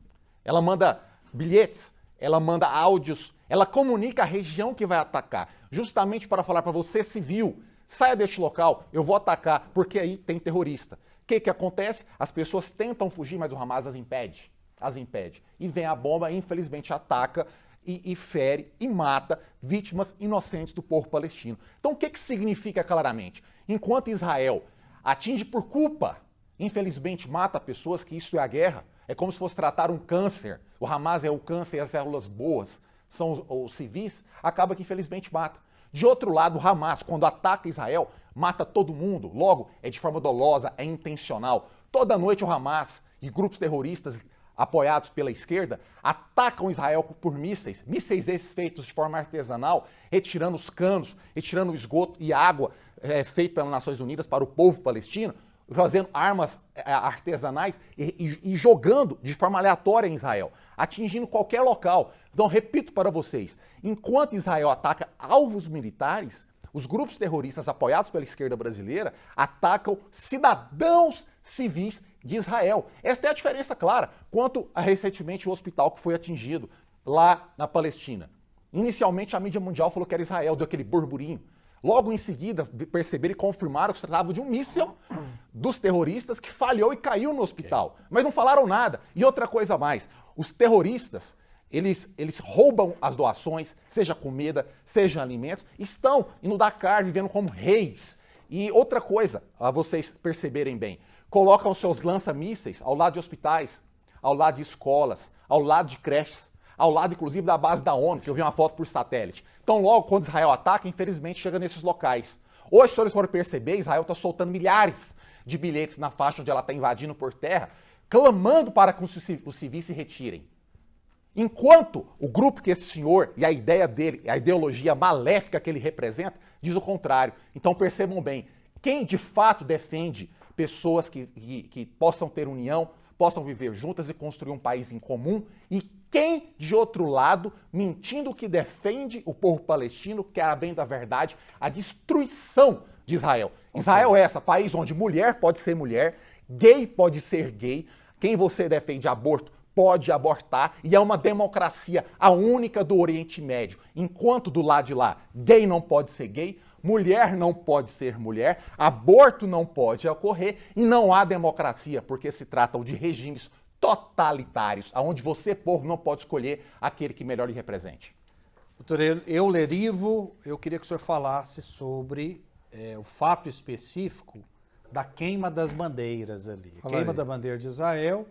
ela manda bilhetes, ela manda áudios, ela comunica a região que vai atacar, justamente para falar para você, civil, saia deste local, eu vou atacar, porque aí tem terrorista. O que acontece? As pessoas tentam fugir, mas o Hamas as impede. E vem a bomba e infelizmente ataca e fere e mata vítimas inocentes do povo palestino. Então o que significa claramente? Enquanto Israel atinge por culpa, infelizmente mata pessoas, que isso é a guerra, é como se fosse tratar um câncer. O Hamas é o câncer e as células boas são os civis, acaba que infelizmente mata. De outro lado, o Hamas, quando ataca Israel, mata todo mundo. Logo, é de forma dolosa, é intencional. Toda noite o Hamas e grupos terroristas apoiados pela esquerda atacam Israel por mísseis esses feitos de forma artesanal, retirando os canos, retirando o esgoto e água feito pelas Nações Unidas para o povo palestino, fazendo armas artesanais e jogando de forma aleatória em Israel, atingindo qualquer local. Então, repito para vocês, enquanto Israel ataca alvos militares, os grupos terroristas apoiados pela esquerda brasileira atacam cidadãos civis de Israel. Esta é a diferença clara quanto a recentemente o hospital que foi atingido lá na Palestina. Inicialmente a mídia mundial falou que era Israel, deu aquele burburinho. Logo em seguida perceberam e confirmaram que se tratava de um míssil dos terroristas que falhou e caiu no hospital. Mas não falaram nada. E outra coisa a mais, os terroristas, eles roubam as doações, seja comida, seja alimentos, estão no Dakar vivendo como reis. E outra coisa, a vocês perceberem bem, colocam os seus lança-mísseis ao lado de hospitais, ao lado de escolas, ao lado de creches, ao lado inclusive da base da ONU, que eu vi uma foto por satélite. Então logo quando Israel ataca, infelizmente chega nesses locais. Hoje, se os senhores forem perceber, Israel está soltando milhares de bilhetes na faixa onde ela está invadindo por terra, clamando para que os civis se retirem. Enquanto o grupo que esse senhor e a ideia dele, a ideologia maléfica que ele representa, diz o contrário. Então percebam bem, quem de fato defende pessoas que possam ter união, possam viver juntas e construir um país em comum, e quem, de outro lado, mentindo que defende o povo palestino, que é a bem da verdade, a destruição de Israel. Okay. Israel é esse país onde mulher pode ser mulher, gay pode ser gay, quem você defende aborto pode abortar, e é uma democracia, a única do Oriente Médio. Enquanto do lado de lá, gay não pode ser gay, mulher não pode ser mulher, aborto não pode ocorrer, e não há democracia, porque se tratam de regimes totalitários, onde você, povo, não pode escolher aquele que melhor lhe represente. Doutor Euler Ivo, eu queria que o senhor falasse sobre o fato específico da queima das bandeiras ali. Queima da bandeira de Israel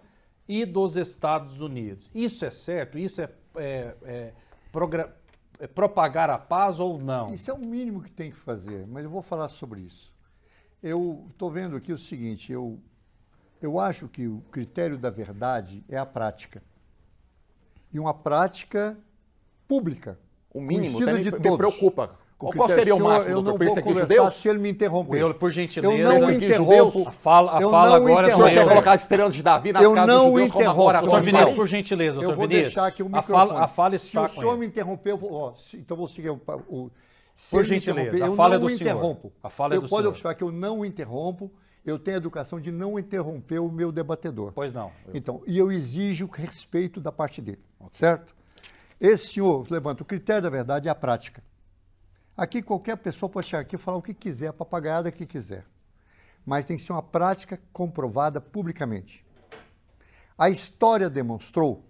e dos Estados Unidos. Isso é certo? Isso é propagar a paz ou não? Isso é o mínimo que tem que fazer, mas eu vou falar sobre isso. Eu estou vendo aqui o seguinte, eu acho que o critério da verdade é a prática. E uma prática pública. O mínimo me preocupa. Qual seria o máximo? Eu não vou conversar se ele me interromper. Eu, por gentileza, eu não interrompo. A fala agora é para colocar as estrelas de Davi nas casas dos judeus como agora. Doutor Vinícius, por gentileza, doutor Vinícius. Eu vou deixar aqui o microfone. A fala está com ele. Se o senhor me interromper, então vou seguir o... Por gentileza, a fala é do senhor. A fala é do senhor. Pode observar que eu não interrompo. Eu tenho a educação de não interromper o meu debatedor. Pois não. Então, e eu exijo respeito da parte dele, certo? Esse senhor levanta o critério da verdade é a prática. Aqui qualquer pessoa pode chegar aqui e falar o que quiser, a papagaiada que quiser. Mas tem que ser uma prática comprovada publicamente. A história demonstrou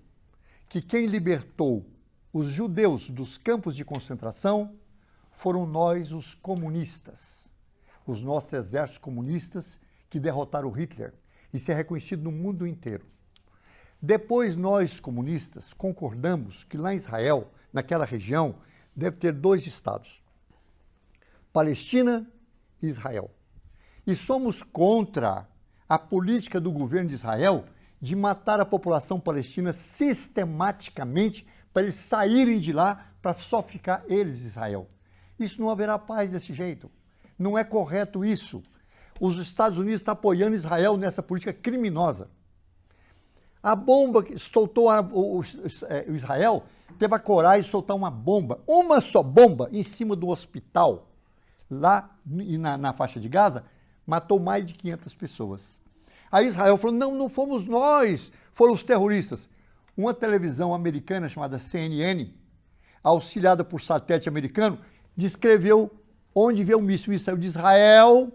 que quem libertou os judeus dos campos de concentração foram nós, os comunistas. Os nossos exércitos comunistas que derrotaram Hitler. Isso é reconhecido no mundo inteiro. Depois nós, comunistas, concordamos que lá em Israel, naquela região, deve ter 2 estados. Palestina e Israel. E somos contra a política do governo de Israel de matar a população palestina sistematicamente para eles saírem de lá para só ficar eles, Israel. Isso não haverá paz desse jeito. Não é correto isso. Os Estados Unidos estão apoiando Israel nessa política criminosa. A bomba que soltou o Israel teve a coragem de soltar uma só bomba, em cima do hospital, lá na faixa de Gaza, matou mais de 500 pessoas. Aí Israel falou, não fomos nós, foram os terroristas. Uma televisão americana chamada CNN, auxiliada por satélite americano, descreveu onde veio o míssil saiu de Israel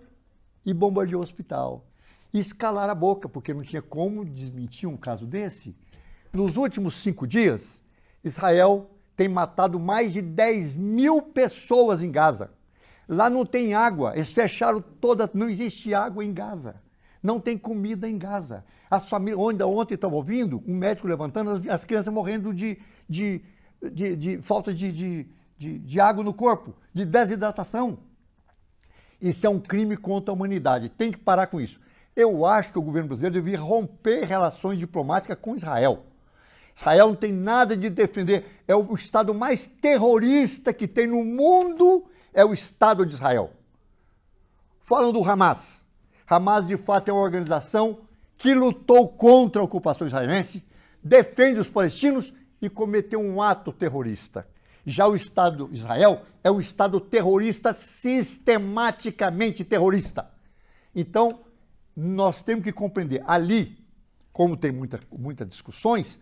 e bombardeou o hospital. E escalaram a boca, porque não tinha como desmentir um caso desse. Nos últimos 5 dias, Israel tem matado mais de 10 mil pessoas em Gaza. Lá não tem água, eles fecharam não existe água em Gaza. Não tem comida em Gaza. As famílias, ontem estava ouvindo um médico levantando, as crianças morrendo de falta de água no corpo, de desidratação. Isso é um crime contra a humanidade. Tem que parar com isso. Eu acho que o governo brasileiro deveria romper relações diplomáticas com Israel. Israel não tem nada de defender. É o Estado mais terrorista que tem no mundo, é o Estado de Israel. falam do Hamas. Hamas, de fato, é uma organização que lutou contra a ocupação israelense, defende os palestinos e cometeu um ato terrorista. Já o Estado de Israel é um Estado terrorista, sistematicamente terrorista. Então, nós temos que compreender. Ali, como tem muitas discussões,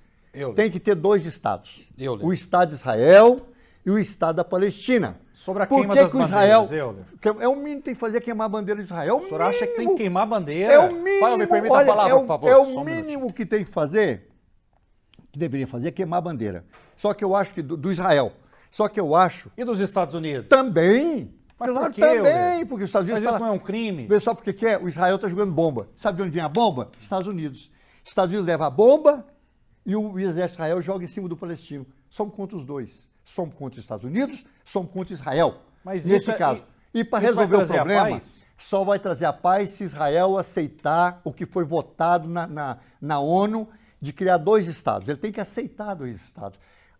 tem que ter 2 Estados. O Estado de Israel e o Estado da Palestina. Sobre a queima das bandeiras, Euler? É o mínimo que tem que fazer, queimar a bandeira de Israel. O senhor acha que tem que queimar a bandeira? É o mínimo. Fala, me permita a palavra, por favor. É o mínimo que tem que fazer, que deveria fazer, é queimar a bandeira. Só que eu acho que do Israel. Só que eu acho... E dos Estados Unidos? Também. Mas claro, por quê, também, porque os Estados Unidos... Mas isso não é um crime? Vê só porque que é? O Israel está jogando bomba. Sabe de onde vem a bomba? Estados Unidos. Estados Unidos leva a bomba e o exército de Israel joga em cima do palestino. Somos contra os dois. Somos contra os Estados Unidos, somos contra Israel. Mas nesse caso. E para resolver o problema, só vai trazer a paz se Israel aceitar o que foi votado na ONU de criar 2 Estados. Ele tem que aceitar 2 Estados.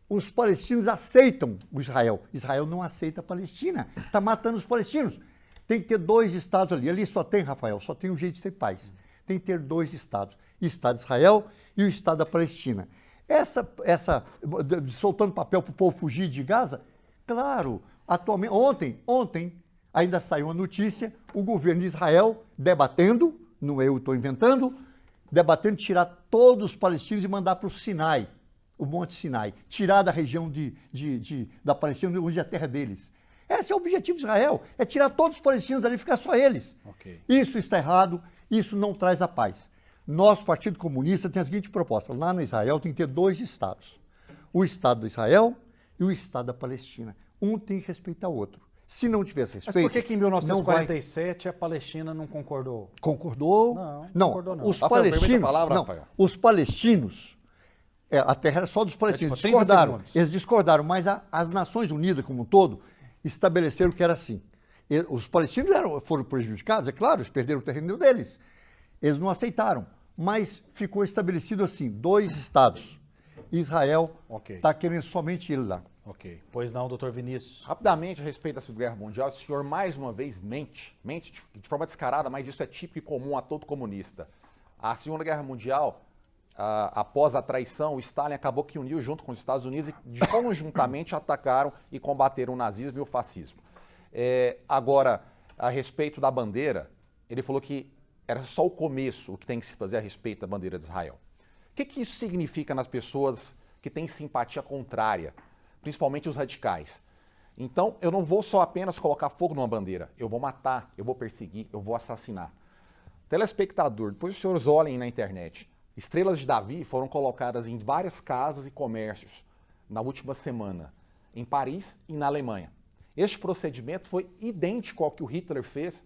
Os palestinos aceitam o Israel. Israel não aceita a Palestina. Está matando os palestinos. Tem que ter 2 Estados ali. Ali só tem, Rafael, só tem um jeito de ter paz. Tem que ter 2 Estados. O Estado de Israel e o Estado da Palestina. Soltando papel para o povo fugir de Gaza, claro, atualmente, ontem ainda saiu uma notícia, o governo de Israel debatendo, não eu estou inventando, debatendo tirar todos os palestinos e mandar para o Sinai, o Monte Sinai, tirar da região da Palestina, onde é a terra deles. Esse é o objetivo de Israel, é tirar todos os palestinos ali e ficar só eles. Okay. Isso está errado, isso não traz a paz. Nosso Partido Comunista tem a seguinte proposta, lá na Israel tem que ter 2 Estados, o Estado de Israel e o Estado da Palestina. Um tem que respeitar o outro. Se não tivesse respeito... Mas por que em 1947 a Palestina não concordou? Concordou? Não concordou não. Os palestinos... Os palestinos... a terra era só dos palestinos. Discordaram. Eles discordaram, mas as Nações Unidas como um todo estabeleceram que era assim. Os palestinos foram prejudicados, é claro, eles perderam o terreno deles. Eles não aceitaram, mas ficou estabelecido assim, 2 Estados. Israel está querendo somente ele lá. Ok. Pois não, doutor Vinícius? Rapidamente, a respeito da Segunda Guerra Mundial, o senhor mais uma vez mente de forma descarada, mas isso é típico e comum a todo comunista. A Segunda Guerra Mundial, após a traição, o Stalin acabou que uniu junto com os Estados Unidos e conjuntamente atacaram e combateram o nazismo e o fascismo. Agora, a respeito da bandeira, ele falou que era só o começo o que tem que se fazer a respeito da bandeira de Israel. O que isso significa nas pessoas que têm simpatia contrária, principalmente os radicais? Então, eu não vou só apenas colocar fogo numa bandeira, eu vou matar, eu vou perseguir, eu vou assassinar. Telespectador, depois os senhores olhem na internet, estrelas de Davi foram colocadas em várias casas e comércios na última semana, em Paris e na Alemanha. Este procedimento foi idêntico ao que o Hitler fez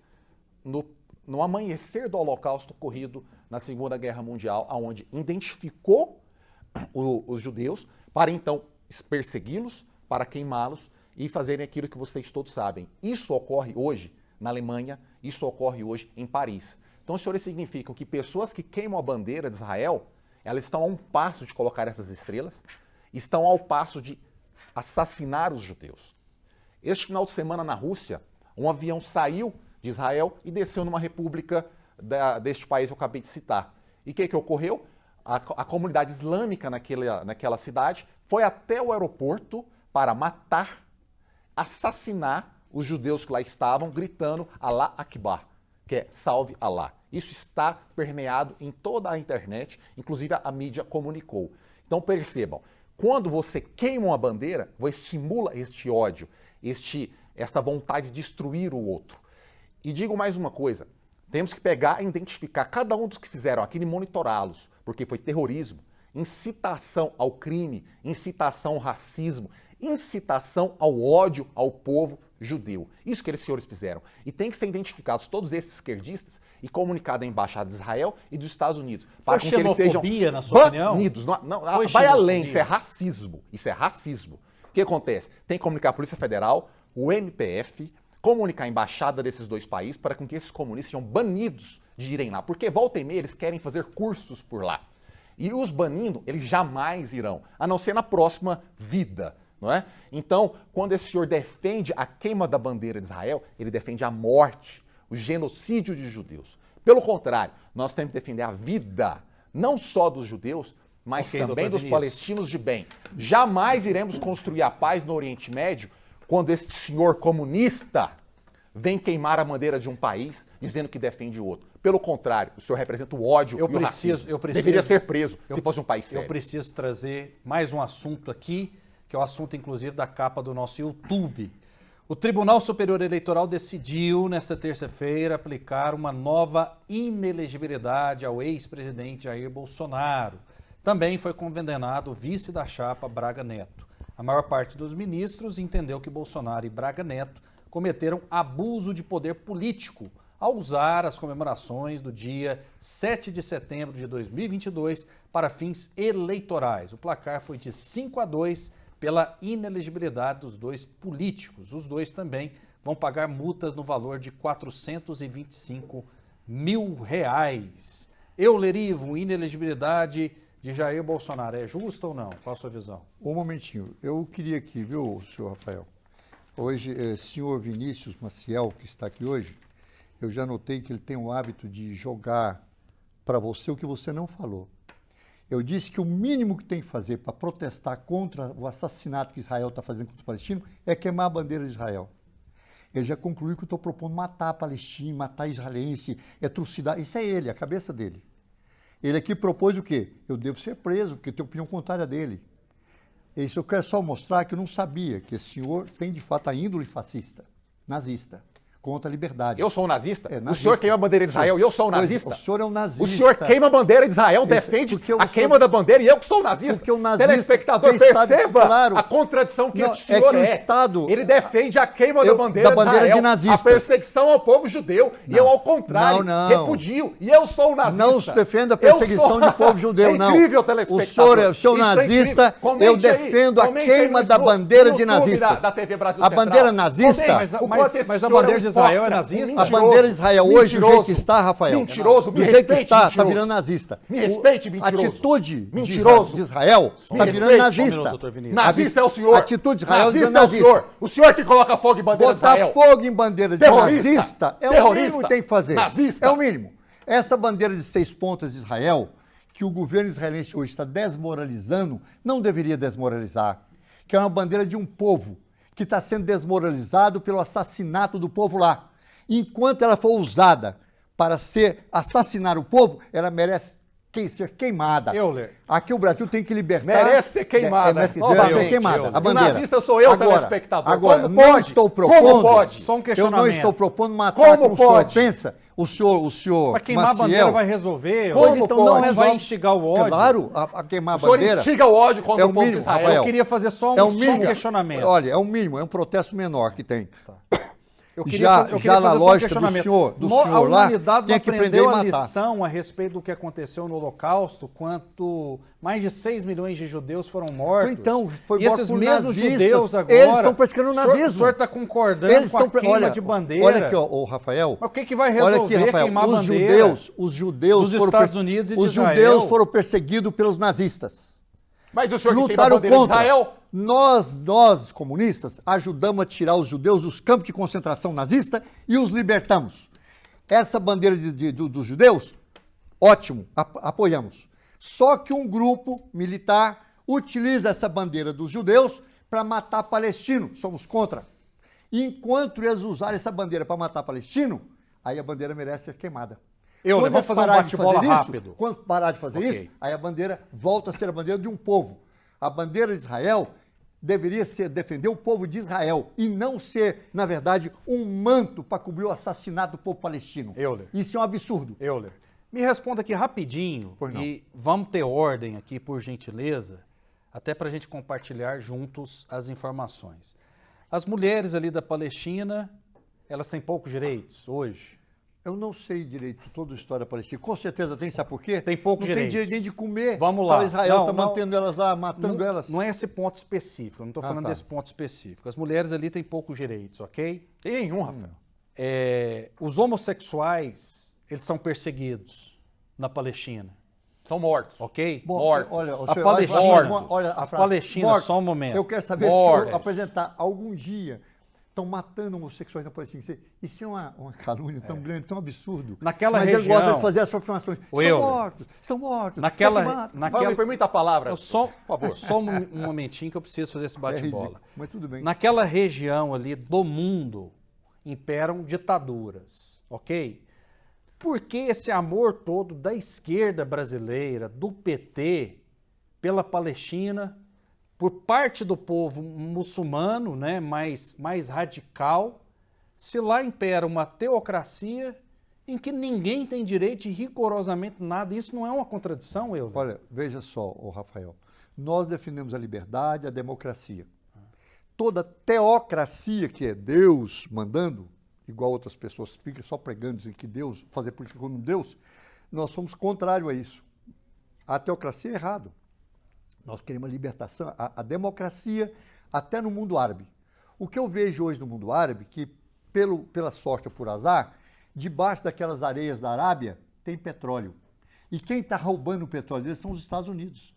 no amanhecer do Holocausto ocorrido na Segunda Guerra Mundial, onde identificou os judeus para então persegui-los, para queimá-los e fazerem aquilo que vocês todos sabem. Isso ocorre hoje na Alemanha, isso ocorre hoje em Paris. Então, os senhores significam que pessoas que queimam a bandeira de Israel, elas estão a um passo de colocar essas estrelas, estão ao passo de assassinar os judeus. Este final de semana na Rússia, um avião saiu de Israel e desceu numa república deste país que eu acabei de citar. E o que ocorreu? A comunidade islâmica naquela cidade foi até o aeroporto para matar, assassinar os judeus que lá estavam, gritando Allah Akbar, que é salve Allah. Isso está permeado em toda a internet, inclusive a mídia comunicou. Então percebam, quando você queima uma bandeira, você estimula este ódio, esta vontade de destruir o outro. E digo mais uma coisa, temos que pegar e identificar cada um dos que fizeram aquilo e monitorá-los, porque foi terrorismo, incitação ao crime, incitação ao racismo, incitação ao ódio ao povo judeu. Isso que eles senhores fizeram. E tem que ser identificados todos esses esquerdistas e comunicado à Embaixada de Israel e dos Estados Unidos. Para que eles sejam na sua banidos. Não, vai além, isso é racismo. Isso é racismo. O que acontece? Tem que comunicar a Polícia Federal, o MPF, comunicar a embaixada desses 2 países para que esses comunistas sejam banidos de irem lá. Porque volta e meia eles querem fazer cursos por lá. E os banindo, eles jamais irão, a não ser na próxima vida, não é? Então, quando esse senhor defende a queima da bandeira de Israel, ele defende a morte. o genocídio de judeus. Pelo contrário, nós temos que defender a vida, não só dos judeus, mas também dos palestinos de bem. Jamais iremos construir a paz no Oriente Médio quando este senhor comunista vem queimar a bandeira de um país dizendo que defende o outro. Pelo contrário, o senhor representa o ódio e o racismo. Deveria ser preso se fosse um país sério. Eu preciso trazer mais um assunto aqui, que é o assunto, inclusive, da capa do nosso YouTube. O Tribunal Superior Eleitoral decidiu, nesta terça-feira, aplicar uma nova inelegibilidade ao ex-presidente Jair Bolsonaro. Também foi condenado o vice da chapa, Braga Neto. A maior parte dos ministros entendeu que Bolsonaro e Braga Neto cometeram abuso de poder político ao usar as comemorações do dia 7 de setembro de 2022 para fins eleitorais. O placar foi de 5-2 pela inelegibilidade dos dois políticos. Os dois também vão pagar multas no valor de R$425 mil. Euler Ivo, inelegibilidade de Jair Bolsonaro, é justa ou não? Qual a sua visão? Um momentinho, eu queria aqui, viu, senhor Rafael? Hoje, senhor Vinícius Maciel, que está aqui hoje, eu já notei que ele tem o hábito de jogar para você o que você não falou. Eu disse que o mínimo que tem que fazer para protestar contra o assassinato que Israel está fazendo contra o palestino é queimar a bandeira de Israel. Ele já concluiu que eu estou propondo matar a Palestina, matar israelense, trucidar. Isso é ele, a cabeça dele. Ele aqui propôs o quê? Eu devo ser preso, porque eu tenho opinião contrária dele. Isso eu quero só mostrar que eu não sabia que esse senhor tem, de fato, a índole fascista, nazista, contra a liberdade. Eu sou um nazista? nazista. O senhor queima a bandeira de Israel e eu sou um nazista? O senhor é um nazista. O senhor queima a bandeira de Israel, defende a queima da bandeira e eu que sou um nazista? Porque o nazista... Telespectador, perceba a contradição que este senhor que o Estado... Ele defende a queima da bandeira de Israel, de nazistas. a perseguição ao povo judeu. E eu, ao contrário, repudio. E eu sou um nazista. Não se defenda a perseguição do povo judeu, não. É incrível, telespectador. O senhor é nazista, eu defendo a queima da bandeira de nazistas. A bandeira nazista... Mas a bandeira de Israel é nazista? A bandeira de Israel hoje, do jeito que está, Rafael, mentiroso, do jeito que está virando nazista. Me respeite, mentiroso. A atitude de Israel está virando nazista. Nazista é o senhor. A atitude de Israel virando nazista. O senhor que coloca fogo em bandeira de Israel. Botar fogo em bandeira de nazista é o mínimo que tem que fazer. Nazista. É o mínimo. Essa bandeira de 6 pontas de Israel, que o governo israelense hoje está desmoralizando, não deveria desmoralizar. Que é uma bandeira de um povo que está sendo desmoralizado pelo assassinato do povo lá. Enquanto ela for usada para assassinar o povo, ela merece ser queimada. Euler. Aqui o Brasil tem que libertar... Merece ser queimada. A bandeira. O nazista sou eu, telespectador. Agora, como não pode? estou propondo... Como pode? Só um questionamento. Eu não estou propondo matar como o senhor pensa. O senhor Mas queimar Maciel, a bandeira vai resolver? Pois então pode? não resolve. Vai instigar o ódio? Claro, a queimar a o senhor bandeira... instiga o ódio contra o povo mínimo, de Israel. Rafael. Eu queria fazer só um questionamento. Olha, é o mínimo, é um protesto menor que tem. Tá. Eu queria já na lógica do senhor lá, tem que prender e matar. A lição a respeito do que aconteceu no Holocausto, quanto mais de 6 milhões de judeus foram mortos. Então, foi e esses mesmos nazistas, judeus agora... Eles estão praticando nazismo. O senhor está concordando com a queima de bandeira. Olha aqui, ó, Rafael. Mas o que vai resolver Rafael, queimar a bandeira os judeus dos Estados Unidos e de Israel? Os judeus foram perseguidos pelos nazistas. Mas o senhor que queima a bandeira de Israel... Nós, comunistas, ajudamos a tirar os judeus dos campos de concentração nazista e os libertamos. Essa bandeira dos judeus, ótimo, apoiamos. Só que um grupo militar utiliza essa bandeira dos judeus para matar palestino, somos contra. Enquanto eles usarem essa bandeira para matar palestino, aí a bandeira merece ser queimada. Vamos fazer um bate-bola rápido. Quando parar de fazer isso, aí a bandeira volta a ser a bandeira de um povo. A bandeira de Israel deveria defender o povo de Israel e não ser, na verdade, um manto para cobrir o assassinato do povo palestino. Euler. Isso é um absurdo. Euler, me responda aqui rapidinho e vamos ter ordem aqui, por gentileza, até para a gente compartilhar juntos as informações. As mulheres ali da Palestina, elas têm poucos direitos hoje? Eu não sei direito toda a história palestina. Com certeza tem, sabe por quê? Tem pouco direito. Não tem direito nem de comer. Vamos lá. Israel está mantendo elas lá, matando elas. Não é esse ponto específico, eu não estou falando desse ponto específico. As mulheres ali têm poucos direitos, ok? Tem nenhum, Rafael. Os homossexuais, eles são perseguidos na Palestina. São mortos. Ok? Mortos. Olha, a Palestina, só um momento. Eu quero saber se apresentar algum dia. estão matando homossexuais na Palestina. Isso é uma calúnia tão grande, tão absurdo. Naquela Mas região... ele gosta de fazer as afirmações. Estão mortos. Me permita a palavra, por favor. Só um momentinho que eu preciso fazer esse bate-bola. Mas tudo bem. Naquela região ali do mundo imperam ditaduras, ok? Por que esse amor todo da esquerda brasileira, do PT, pela Palestina, por parte do povo muçulmano, né, mais radical, se lá impera uma teocracia em que ninguém tem direito de rigorosamente nada? Isso não é uma contradição, Euler? Olha, veja só, Rafael, nós defendemos a liberdade, a democracia. Toda teocracia, que é Deus mandando, igual outras pessoas ficam só pregando, dizem que Deus, fazer política como Deus, nós somos contrários a isso. A teocracia é errado. Nós queremos a libertação, a democracia, até no mundo árabe. O que eu vejo hoje no mundo árabe, que pela sorte ou por azar, debaixo daquelas areias da Arábia tem petróleo. E quem está roubando o petróleo deles são os Estados Unidos.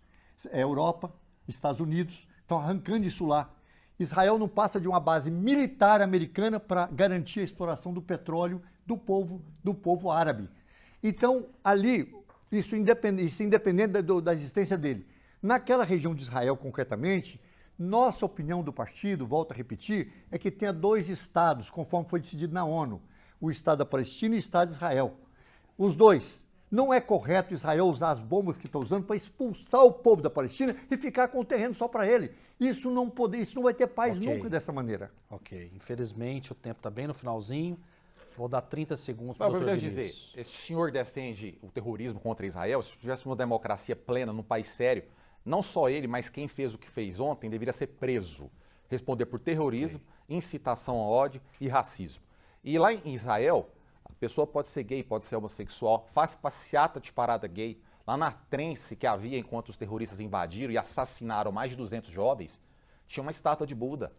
É Europa, Estados Unidos, estão arrancando isso lá. Israel não passa de uma base militar americana para garantir a exploração do petróleo do povo árabe. Então, ali, isso independente da existência dele. Naquela região de Israel, concretamente, nossa opinião do partido, volto a repetir, é que tenha 2 estados, conforme foi decidido na ONU, o Estado da Palestina e o Estado de Israel. Os 2. Não é correto Israel usar as bombas que está usando para expulsar o povo da Palestina e ficar com o terreno só para ele. Isso não vai ter paz nunca dessa maneira. Ok, infelizmente o tempo está bem no finalzinho. Vou dar 30 segundos para o doutor Vinícius. Dizer, esse senhor defende o terrorismo contra Israel. Se tivesse uma democracia plena, num país sério, não só ele, mas quem fez o que fez ontem deveria ser preso. Responder por terrorismo, incitação ao ódio e racismo. E lá em Israel, a pessoa pode ser gay, pode ser homossexual, faz passeata de parada gay. Lá na Trense que havia enquanto os terroristas invadiram e assassinaram mais de 200 jovens, tinha uma estátua de Buda.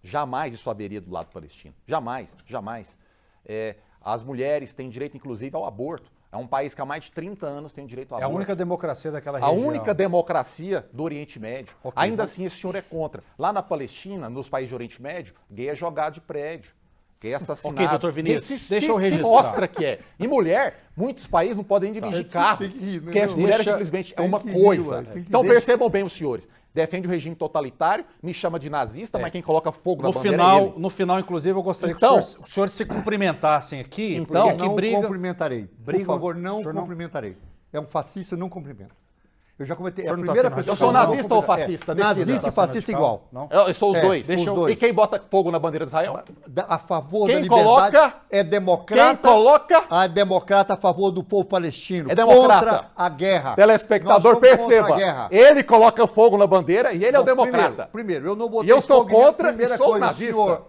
Jamais isso haveria do lado palestino. Jamais, jamais. As mulheres têm direito, inclusive, ao aborto. É um país que há mais de 30 anos tem direito ao aborto. É a única democracia daquela região. A única democracia do Oriente Médio. Ainda assim, esse senhor é contra. Lá na Palestina, nos países do Oriente Médio, gay é jogado de prédio. Gay é assassinado. Ok, doutor Vinícius, deixa eu registrar. Mostra que é. E mulher, muitos países não podem dirigir carro. Porque as mulheres simplesmente é uma coisa. Então percebam bem os senhores. Defende o regime totalitário, me chama de nazista, mas quem coloca fogo na bandeira é ele. No final, inclusive, eu gostaria que os senhores se cumprimentassem aqui. Então, não cumprimentarei. Por favor, não cumprimentarei. É um fascista, eu não cumprimento. Eu já comentei. É a primeira pessoa. Eu sou nazista ou fascista? Nazista e fascista igual. Não? Eu sou os dois. E quem bota fogo na bandeira de Israel? A favor da liberdade é democrata. Quem coloca? A democrata a favor do povo palestino. É democrata. Contra a guerra. Telespectador, perceba. Ele coloca fogo na bandeira e ele é o democrata. Primeiro, eu não botei fogo. E eu sou contra e sou nazista. Senhor,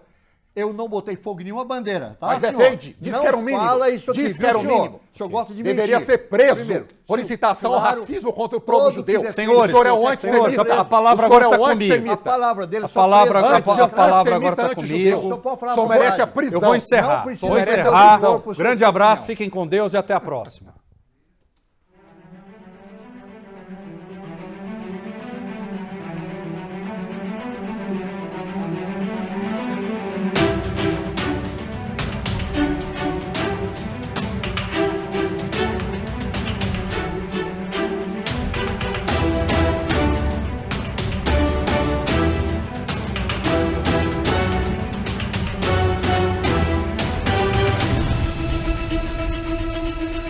eu não botei fogo em nenhuma bandeira, tá, mas defende, diz que era o mínimo. Fala isso aqui, diz que era o mínimo. O senhor gosta de mentir. Deveria ser preso por incitação ao racismo contra o povo judeu. Senhores, a palavra agora está comigo. A palavra dele a palavra agora está comigo. Só merece a prisão. Eu vou encerrar. Grande abraço, fiquem com Deus e até a próxima.